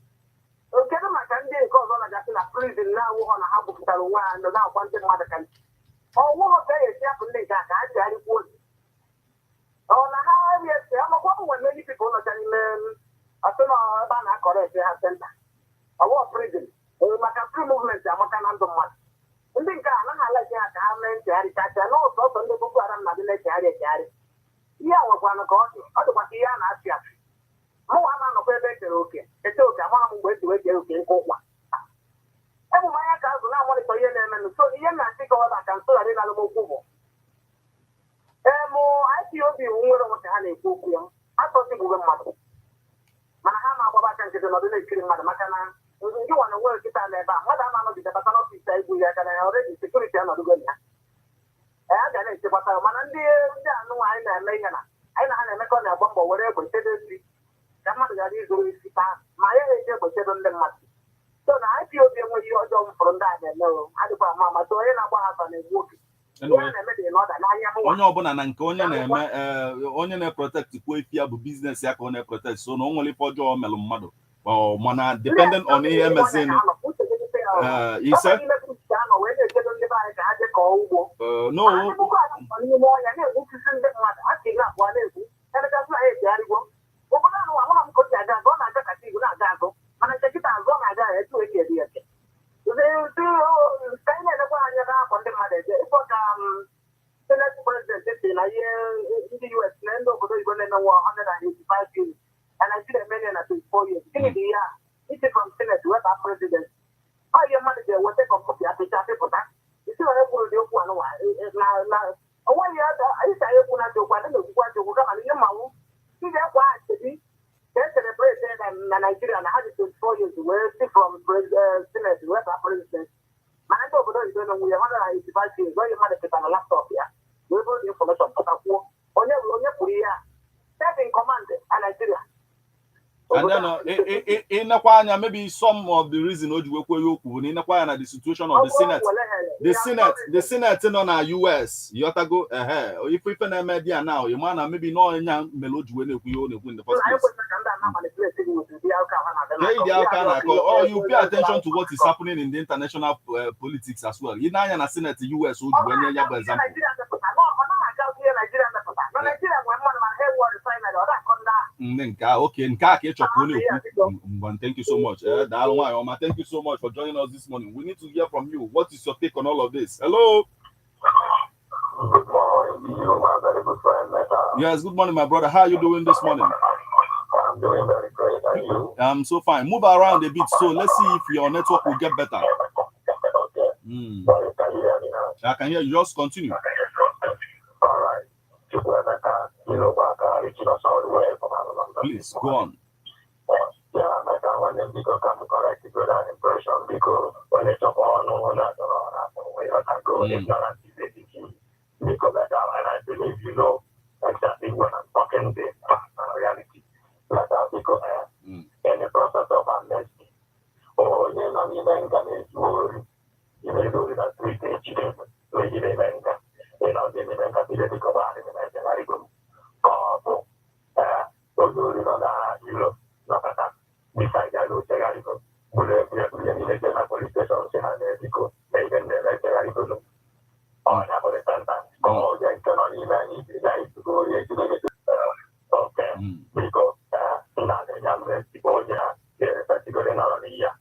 Okay, my candidate goes on like a prison now on a half of the one and now wanted mother can. Oh, what day is happening? I tell you what. Oh, now, yes, I'm a woman when many people are telling them, I don't know about correct, they have sent that. I was prison. Like a free movement, I'm a kind of one. And then, I like that, I meant to carry that, and also on the book, I'm not let carry. Yeah, I was one of God, otherwise, he asked you. Oh, I'm not okay. It's okay. I'm going to wait. Okay, go one. Every my account now want to hear them, and so the I think all that can so I didn't know. I feel the woman of the honey book. I thought it was a matter. Manahama Baba can get another killing Madame Macana. You want to work it on there, but Madame Mama did the Batano say we are already security and not good. I got it, but I'm an idea. No, I know I know a bomb or whatever. My age was 7 months. So now I feel the way you are done from that. No, I do Mama, so I know what happened in working. Anyway, onye ọbụla na nke onye na-eme onye na-protect kwa efi ya bụ business ya ka ọ na-protect, so na o nwere ife ọjọọ melụ mmadụ mana depending on ihe emezinu ise no Senate president na in the US, and over the 185 years, and I see a million at 4 years. Give me the year. It's from Senate to our president. How your manager will take up the application for that? You see, I will do one. Now, one year, I say, I will not do one and want to come and your mouth. See that why to be. That's the president and Nigeria and 124 years where from Senate to our president. Man, I don't know, we have 185 years, where your manager on a laptop here. We will the information for that war. On your Korea, in command and Nigeria. And then in anya maybe some of the reason Ojuwekwe in na the situation of the Senate. The Senate in our US. You have to go if we can media now, you man maybe no young Melojuwe in the first place. Oh, you pay attention to what is happening in the international politics as well. You know, in the Senate, US, for example. Okay, thank you so much. Thank you so much for joining us this morning. We need to hear from you. What is your take on all of this? Hello. Good morning, you, my very good friend, Meta. Yes, good morning, my brother. How are you doing this morning? I'm doing very great. And you? I'm so fine. Move around a bit, so let's see if your network will get better. Okay. Sorry, can you hear me now? I can hear you. Just continue. All right. Please, go on. Yeah, Meta, when them people come to correct it with that impression, because when they talk about no one that we have to go ignorant is the key. Because and I believe you know exactly when I'm talking this reality. Because in the process of amnesty, or you know, you may get worry. You may do it at 3 days, you know, the event of the Cobar in the American. Oh, so you know that you know, not that. Besides, I don't say I go. But we have to get in the police station, and because they can let the go. Oh, I have a sentence. Oh, they cannot even if you like to go here to get okay. Because not the young people, they're particularly not on the year.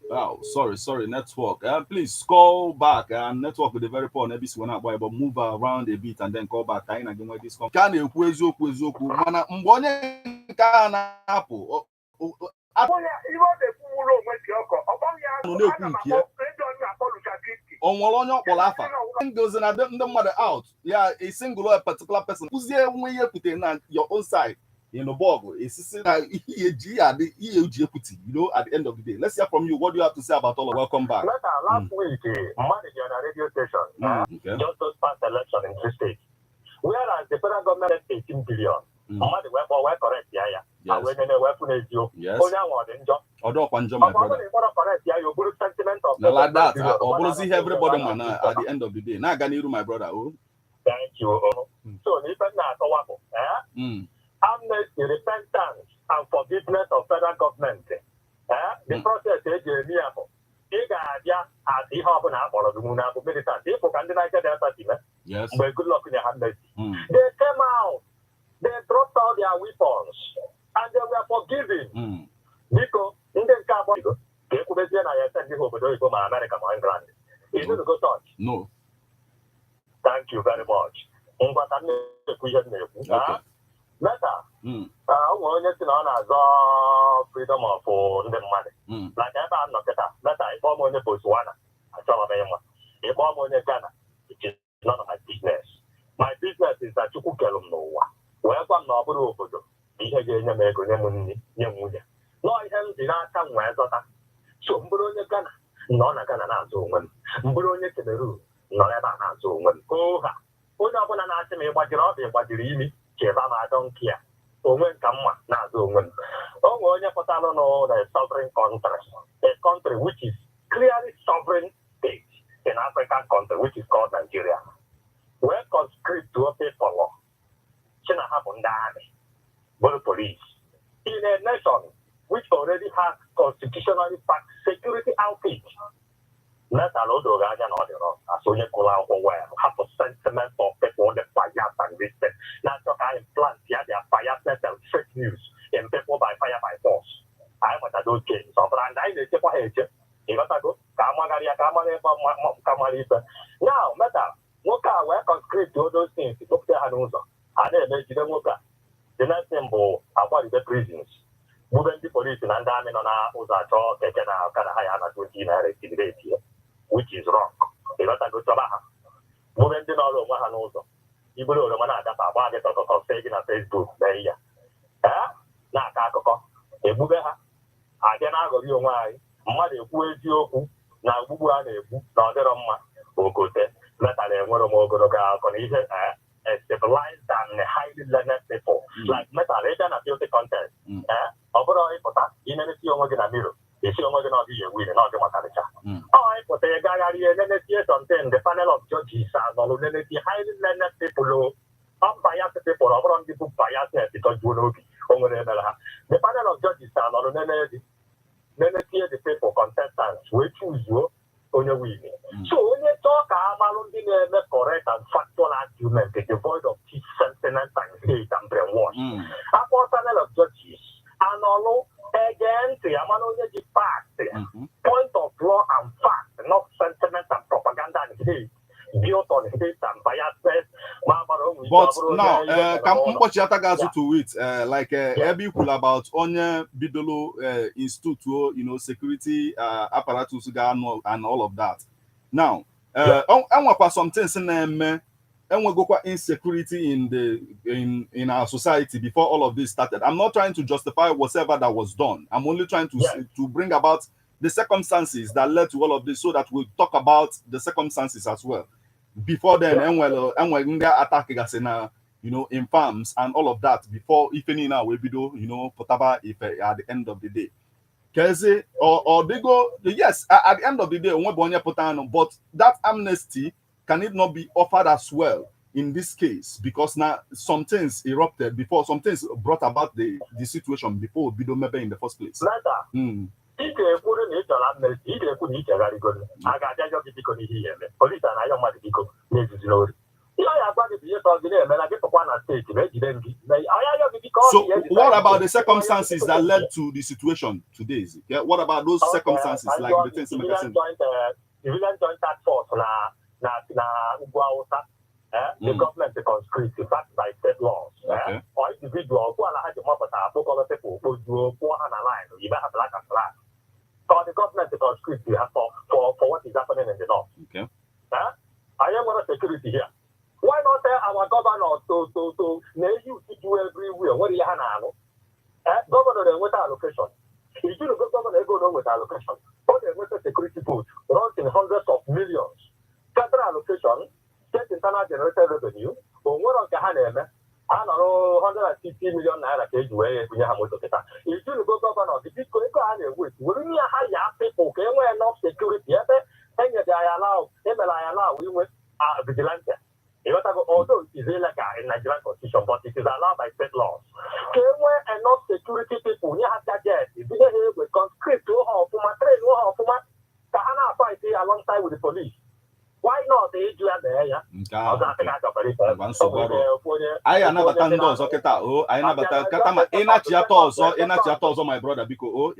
Wow, sorry, network. Please call back. Network with the very poor nebis when but move around a bit and then call back. Can again where this come? Can you kwezoku? Mana mbonye kana hapo. Onwere onye ọkpọrọ afa goes na ndị mmadụ out yeah a single or a particular person kuzie nwe ihe pute na your own side in the bog is na EG and the EG equity, you know, at the end of the day. Let's hear from you. What do you have to say about all of welcome back? Last week, manager on a radio station just those past election in 3 states. Whereas the federal government had 18 billion. Money we're correct, yeah. And when they were put you, only one job. Although my brother. You good sentiment of like that. Or see everybody man at the end of the day. Now I can hear my brother. Oh. Thank you. So even now, amnesty, repentance, and forgiveness of federal government. The process is amiable. Yes. But good luck in their amnesty. They came out, they dropped all their weapons, and they were forgiven. Because in the carbon, they could be sent to America, my grand. You need to go touch. No. Thank you very much. Okay. Meta, onye si na ọ na-azọ freedom of ndị mmadụ like ebe a nọkịta meta ịkpọ m onye Botswana achọrọ m ịma ịkpọ m onye Ghana it is none of my business. My business is that Chukwu kere m n'ụwa wee gwa m na ọ bụrụ obodo ihe ga-enye m ego nye m nri nye m nwunye nọọ ihe m ji n'aka m wee zọta so m bụrụ onye Ghana nọ na Ghana na-azụ onwe m bụrụ onye Cameroon nọ ebe a na-azụ onwe m oha onye ọbụla na-asị m ịgbajiri ọbịa ịgbajiri imi cheba ma donkia onwe nka mma na-azụ onwe m onwe onye pụtara na sovereign country a country which is clearly sovereign state in African country, which is called Nigeria, where conscript to pay for law. China have on the army, but police. In a nation which already has constitutionally backed security outfit. Let alone the Rajan or the wrong, as we call out where have a sentiment of people the bias and this. Not to implant their biasness and fake news in people by fire by force. I want to do change. So, but I need to put it. You got to go. Now, Meta, Moka, where conscript to those things, to put their hands on. And then they didn't work. The next symbol about the prisons. Moving the police in Andaman on our Uzato, taken out Kanahayana 20 here, which is wrong. They got to go to Baha. Moving the all over Hanozo. You will know that about it or saying on Facebook. There, yeah. Now, Kako, a Bubeha. I can go you why. Mother, who is you? Now, who are they? Now, there are more. Okote, let alone more go on either. Civilized and highly learned people, like metal and beauty contest. Overall, in any Yogan Miro, the Yogan of the win and not the Mataricha. I put a guy and something, the panel of judges are highly learned people, unbiased people, over on people biased because you know, the panel of judges are not the people contestants, we choose you. So when you talk about the correct and factual argument, devoid of sentiment and hate and brainwash, a panel of judges and all again the fact, point of law and fact, not sentiment and propaganda and hate, built on hate and biasness. But now, come watch to it, like Ebi cool about Onya Bidolo Institute, you know, security apparatus and all of that. Now, and some things and we go quite insecurity in our society before all of this started. I'm not trying to justify whatever that was done. I'm only trying to bring about the circumstances that led to all of this, so that we'll talk about the circumstances as well. Before then, and when attack you know, in farms and all of that, before if any now we do, you know, potaba if at the end of the day. Keze or they go, yes, at the end of the day, but that amnesty can it not be offered as well in this case? Because now some things erupted before, some things brought about the situation before Bido Mebe in the first place. If you put in it on amnesty, if you put it on very good, I got a job because he police and I don't want to go. So what about the circumstances that led to the situation today? Yeah, what about those circumstances like the things the villain joint task force the government is conscript backed by state laws. Or individual who are the more people who do poor and aligned, you have black and black. So the government is conscript for what is happening in the north. Okay. I am on security here. Why not tell our governor to you to do everywhere? What do you have? Governor with allocation. If you go governor go on with allocation, all the with security booth runs in hundreds of millions. Federal allocation, state internal generated revenue, or what on Kahaneme, I don't know, 150 million naira cage where we have to get. If you go governor, the big go with will you hire people can enough security? And they allow we with vigilante. Although it is illegal in Nigerian constitution, but it is allowed by state laws. Where enough security people, you have to get if you with conscript to train Kahana fight alongside with the police. Why not the age there? I my brother, because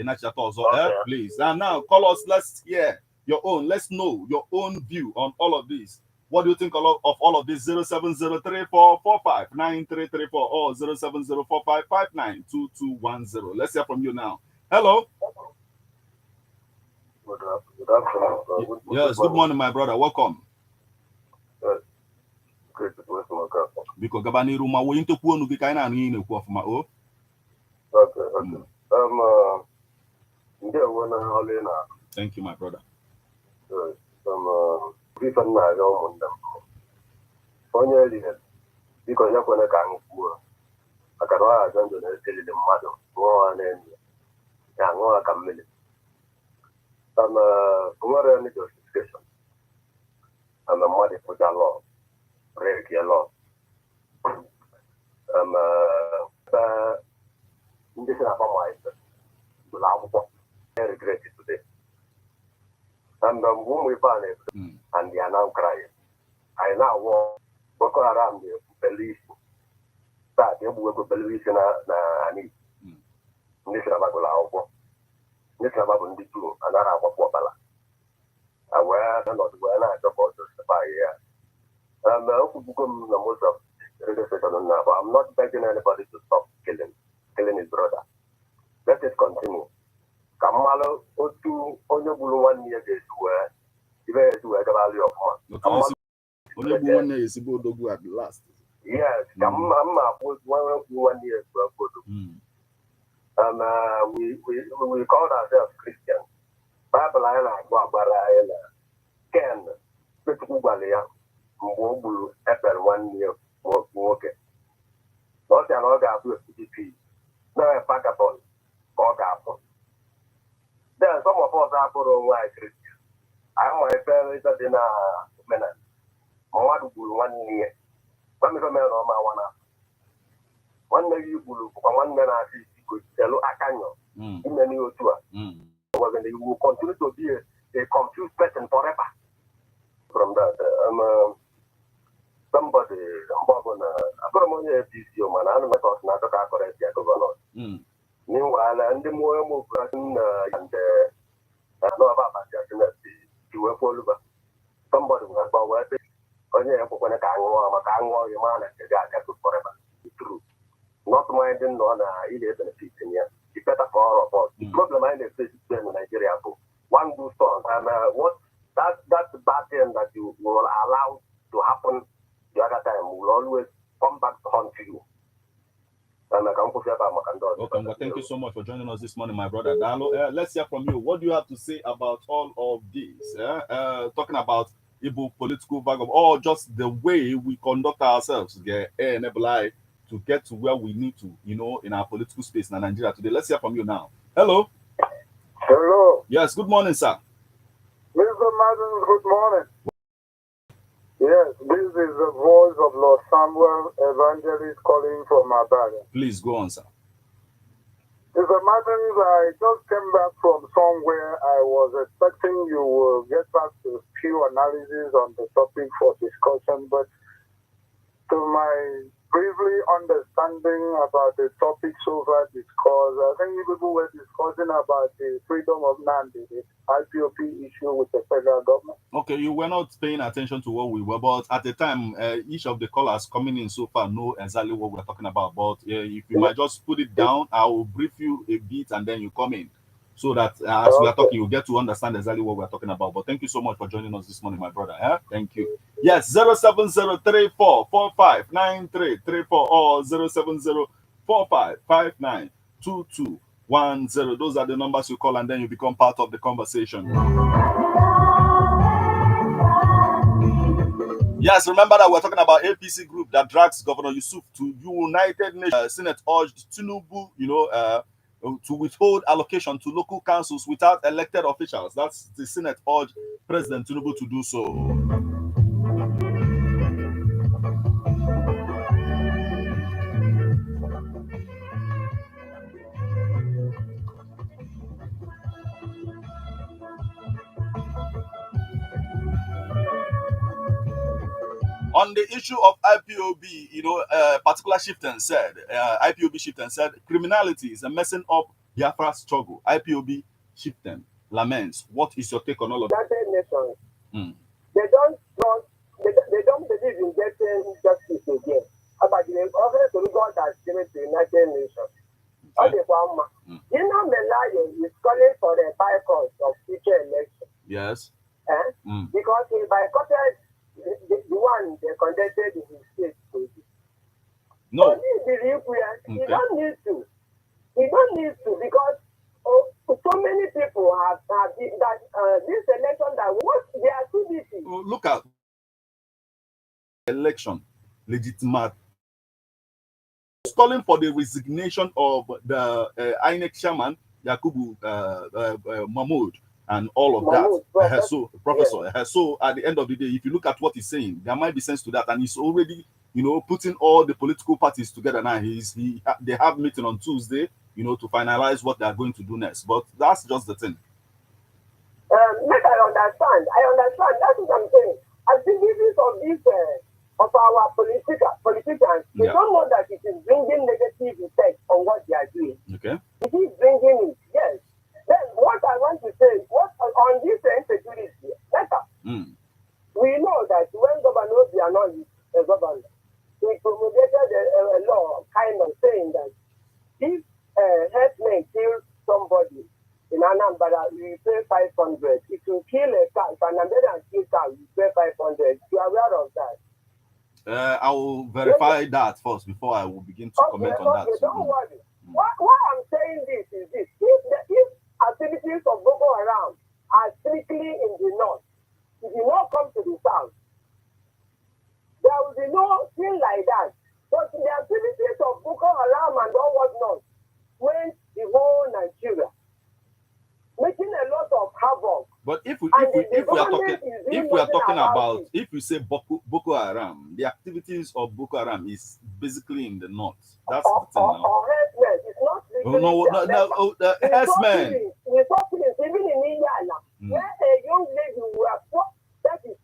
please. And now call us, let's hear your own, let's know your own view on all of this. What do you think of all of this? 0703-445-9334 or 0704-559-2210. Let's hear from you now. Hello. Good afternoon. Yes, good morning, my brother. Welcome. Great to welcome. Because Gabani Ruma, we into Puanu Bikaina in my oh. Okay. Thank you, my brother. People na go on them. Onye ile because ya kwene ka ngwa. Akara ajando na tele de mmadụ nwa na enyi. Ya nwa ka mmele. Kumara ni justification. and the money put a law, break a law. This is about my I regret it today. And when we found it, and they are now crying. I now walk Boko Haram, the police, that they will believe in Ani. This is about Lao. This is about the two, and I have a Wapala. I wear not when I support to spy here. And most of I'm not begging anybody to stop killing his brother. Let us continue. Kamalo Otu Onyobulu 1 year is where even to a value of money. Onyobulu 1 year is about to at last. Yes, Kamama was 1 year ago. And we called ourselves Christians. Bible Island, Guabara Island, Ken, Petubalia, Mbulu, Apple 1 year working. Not an order of PDP, no a packable or apple. Then some of us are for white Christians. I'm my parents at dinner minute. What will 1 year? Some of them are my 1 day you will, 1 man I see could tell Akanyo in the new tour. When you will continue to be a confused person forever. From that, somebody, I'm going to this year, man. I'm not going to correct the governor. Meanwhile, and the more person and know about you were for somebody was about where they when you have a kango, your man, and the guy forever. True. Not minding on either benefit in here. It's better for all of us. The problem I face in Nigeria, one good storm, and what that's the bad thing that you will allow to happen the other time will always come back to haunt you. Okay, well, thank you so much for joining us this morning, my brother Dalo. Let's hear from you. What do you have to say about all of this? Talking about Igbo political vagabond, or just the way we conduct ourselves to get to where we need to, in our political space in Nigeria today. Let's hear from you now. Hello. Hello. Yes, good morning, sir. Mr. Madden, good morning. Yes, this is the voice of Lord Samuel, evangelist calling from Abada. Please go on, sir. Mr. Madden, I just came back from somewhere. I was expecting you will get back to a few analysis on the topic for discussion, but to my briefly understanding about the topic so far discussed, I think people were discussing about the freedom of Nandi, the IPOP issue with the federal government. Okay, you were not paying attention to what we were, but at the time, each of the callers coming in so far know exactly what we're talking about. But if you might just put it down, I will brief you a bit and then you come in. So that as we are talking, you get to understand exactly what we're talking about. But thank you so much for joining us this morning, my brother. Thank you. Yes, 07034459334 or 07045592210. Those are the numbers you call and then you become part of the conversation. Yes, remember that we're talking about APC group that drags Governor Yusuf to United Nations. Senate urged Tinubu, to withhold allocation to local councils without elected officials. That's the Senate urged President Tinubu to do so. On the issue of IPOB, particular chieftain said, IPOB chieftain said, criminality is a messing up Biafra struggle. IPOB chieftain laments. What is your take on all of that? They don't believe in getting justice again. But they offer to God that given to the United Nations. Okay. Melaya is calling for the bycott of future elections. Yes. Because he boycotted the one they conducted in his state. No. So he don't need to. He don't need to because so many people have that this election that what they are too busy. Look at election legitimate. Calling for the resignation of the INEC chairman Yakubu Mahmoud and all of Mahmoud, that. So, Professor, so at the end of the day, if you look at what he's saying, there might be sense to that, and he's already, putting all the political parties together now. They have meeting on Tuesday, to finalize what they are going to do next. But that's just the thing. Make I understand. That's what I'm saying. Activities of this of our politicians, they don't know that it is bringing negative effects on what they are doing. Okay. It is bringing it, yes. Then what I want to say, what on this insecurity, we know that when Governor Obiano is a governor, he promulgated a law kind of saying that if herdsmen kill somebody in Anambra, you pay 500. If you kill a cow, if an Anambra kill cow, you pay 500. You are aware of that? I will verify that first before I will begin to comment on that. Don't worry. Why I'm saying this is this. If activities of Boko Haram are strictly in the north, it will not come to the south. There will be no thing like that. But the activities of Boko Haram and all whatnot went the whole Nigeria, making a lot of havoc. But if we are talking about if we say Boko Haram, the activities of Boko Haram is basically in the north. That's the thing now. Or herdsmen. It's not the herdsmen. We're talking even in India now, where a young lady that is,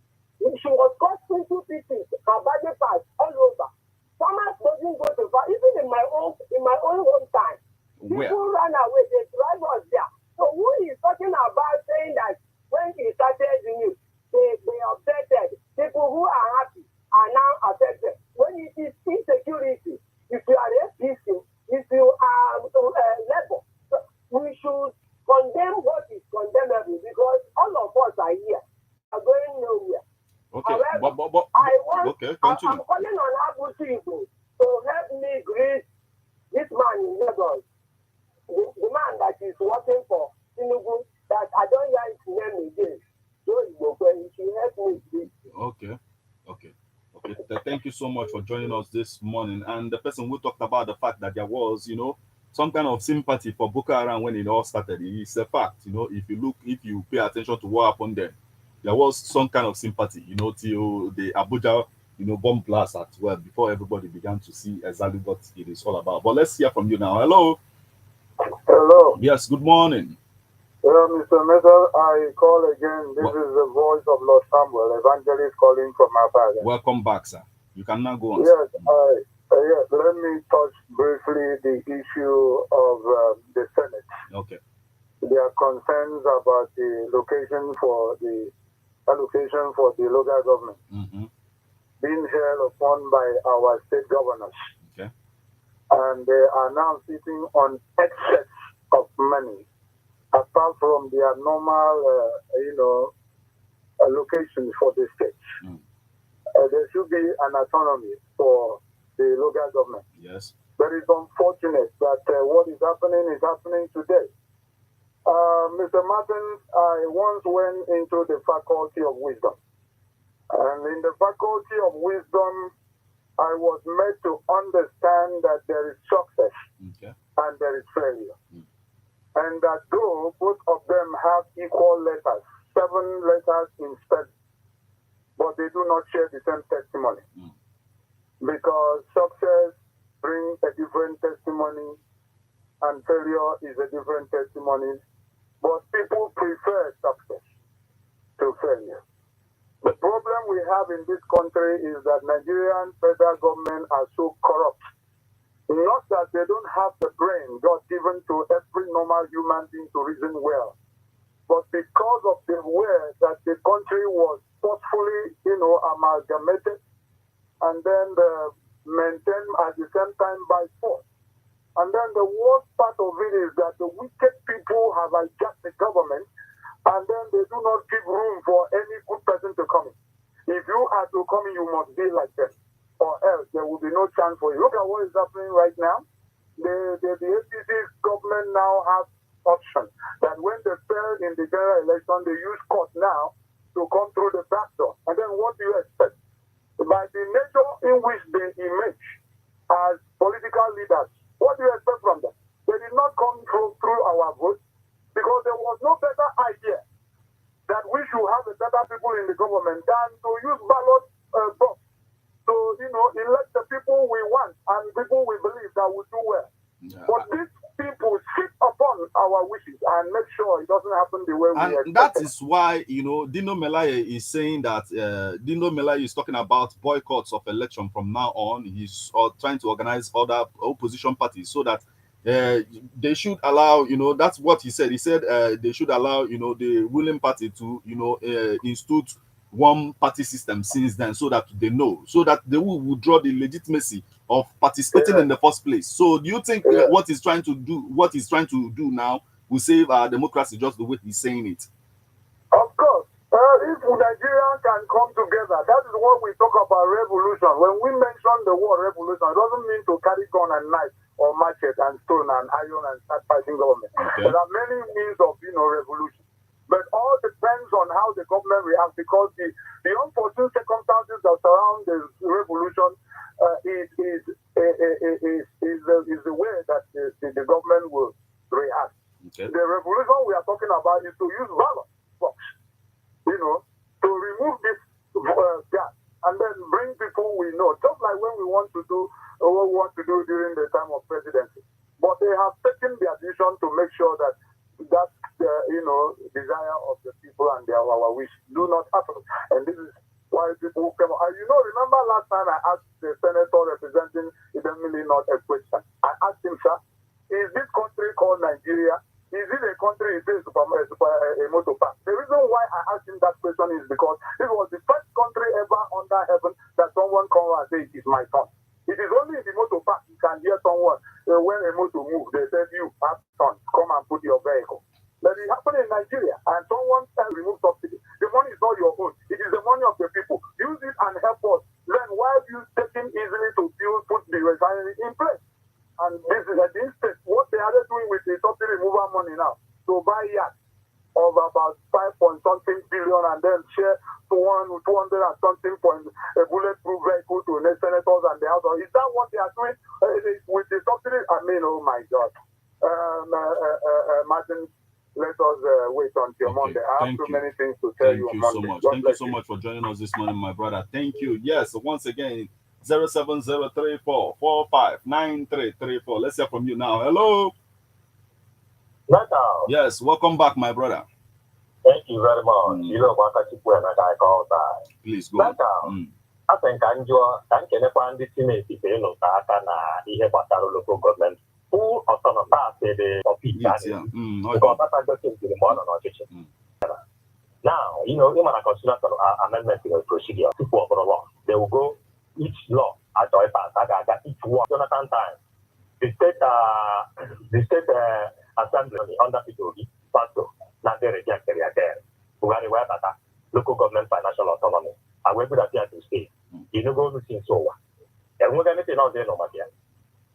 she was caught into pieces, her body parts all over. Farmers doesn't go to far. Even in my own hometown, people ran away. They drive us there. So who is talking about saying that when he started the news, they affected people who are happy are now affected? When it is insecurity, if you are APC, if you are labor, so we should condemn what is condemnable because all of us are here, are going nowhere. Okay, however, I'm calling on Abu people to help me greet this man in Lagos, the man that is working for Tinubu, that I don't hear his name again. So he should help me greet. Okay. Thank you so much for joining us this morning. And the person who talked about the fact that there was, some kind of sympathy for Boko Haram when it all started. It's a fact, if you pay attention to what happened there was some kind of sympathy, till the Abuja, bomb blast as well before everybody began to see exactly what it is all about. But let's hear from you now. Hello. Hello. Yes, good morning. Mr. Method, I call again. This is the voice of Lord Samuel, evangelist calling from Abaga. Welcome back, sir. You can now go on. Yes, let me touch briefly the issue of the Senate. Okay. There are concerns about the allocation for the local government being held upon by our state governors. Okay. And they are now sitting on excess of money, apart from their normal, allocations for the states. There should be an autonomy for the local government. Yes. But it's unfortunate that what is happening today. Mr. Martin, I once went into the Faculty of Wisdom. And in the Faculty of Wisdom, I was made to understand that there is success and there is failure. And that though both of them have equal letters, 7 letters in spelling, but they do not share the same testimony. Because success brings a different testimony and failure is a different testimony. But people prefer success to failure. The problem we have in this country is that Nigerian federal government are so corrupt. Not that they don't have the brain God given to every normal human being to reason well, but because of the way that the country was forcefully, amalgamated and then maintained at the same time by force. And then the worst part of it is that the wicked people have hijacked the government and then they do not give room for any good person to come in. If you are to come in, you must be like them, or else there will be no chance for you. Look at what is happening right now. The APC government now has option that when they fail in the general election, they use court now to come through the back door. And then what do you expect? By the nature in which they emerge as political leaders, what do you expect from them? They did not come through our vote because there was no better idea that we should have a better people in the government than to use ballot box. So, elect the people we want and people we believe that will do well. Yeah. But these people sit upon our wishes and make sure it doesn't happen the way we expect. And that is why, Dino Melaye is saying that Dino Melaye is talking about boycotts of election from now on. He's trying to organize other opposition parties so that they should allow, that's what he said. He said they should allow, the ruling party to, institute one party system since then, so that they will withdraw the legitimacy of participating in the first place. So do you think what he's trying to do now will save our democracy, just the way he's saying it? Of course. If Nigerians can come together, that is what we talk about revolution. When we mention the word revolution, it doesn't mean to carry gun and knife or machete and stone and iron and start fighting government. Okay. There are many means of revolution. But all depends on how the government reacts, because the unforeseen circumstances that surround the revolution is the way that the government will react. Okay. The revolution we are talking about is to use ballot box, to remove this gap and then bring people we know, just like when we want to do what we want to do during the time of presidency. But they have taken their decision to make sure that desire of the people and our wish do not happen. And this is why people come. Remember last time I asked the senator representing Idemili North a question. I asked him, sir, is this country called Nigeria? Is it a country it is a motor park? The reason why I asked him that question is because it was the first country ever under heaven that someone come and say it is my son. It is only in the motor park you can hear someone when a motor moves, they say, you have son, come and put your vehicle. But it happened in Nigeria, and someone can remove subsidy. The money is not your own. It is the money of the people. Use it and help us. Then why have you taken easily to put the refinery in place? And this is at the instant. What they are doing with the subsidy removal money now, to buy yachts of about 5.something billion and then share 200 and something point a bulletproof vehicle to the senators and the house. Is that what they are doing with the subsidy? I mean, oh my God. Martin, let us wait until Monday. I have too many things to tell you on Monday. Thank you so much for joining us this morning, my brother. Thank you. Yes, once again, 07034459334. Let's hear from you now. Hello. Yes, welcome back, my brother. Thank you very much. When I call that. Please go on. I think I'm the Senate local government. Full autonomous the because that's the modern now, even a constitutional amendment in the procedure, they will go each law at each one. Jonathan time, the state assembly under Tinubu pastor, now they reject the again. Local government financial autonomy. I will put that here to stay. Go to see so. And we're going to know they no matter.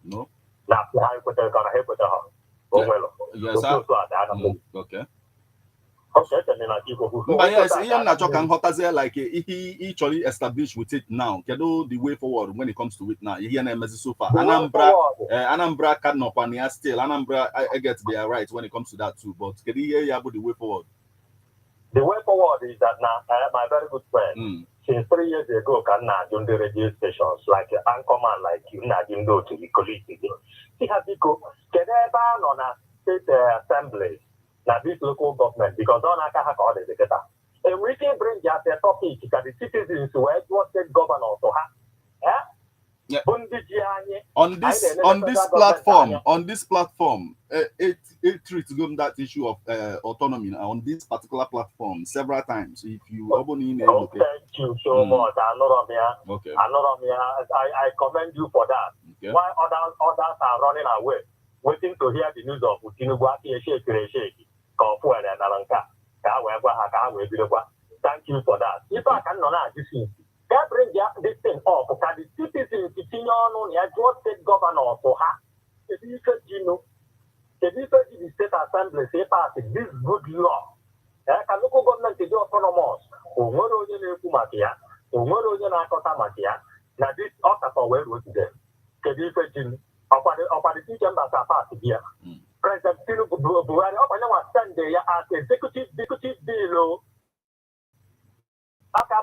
No. Now, I put the gonna help with the home. Yes, okay. But yes, like he actually established with it now. The way forward when it comes to it now. So far. Anambra can not still. Anambra I get their right when it comes to that too. But can you hear about the way forward? The way forward is that now my very good friend. Since 3 years ago, can do the radio stations like Anchorman, like you know to the colleague. See how people can ever on a state assembly. Now this local government, because on a have all the data. And we can bring just a topic that the citizens where what state governor to have. Yeah. On this platform, it treats that issue of autonomy on this particular platform several times. If you open in, thank you so much. Okay. I commend you for that. Okay. Why others are running away, waiting to hear the news of Tinubu. Thank you for that. If I can not this thing. They bring this thing up because the citizens continue on what state governor for her. The state assembly say pass this good law. Can local government is autonomous. Now this offer for where was there? Can you imagine? The two chambers are passed here. President Tinubu Buhari up and now stand there as executive below aka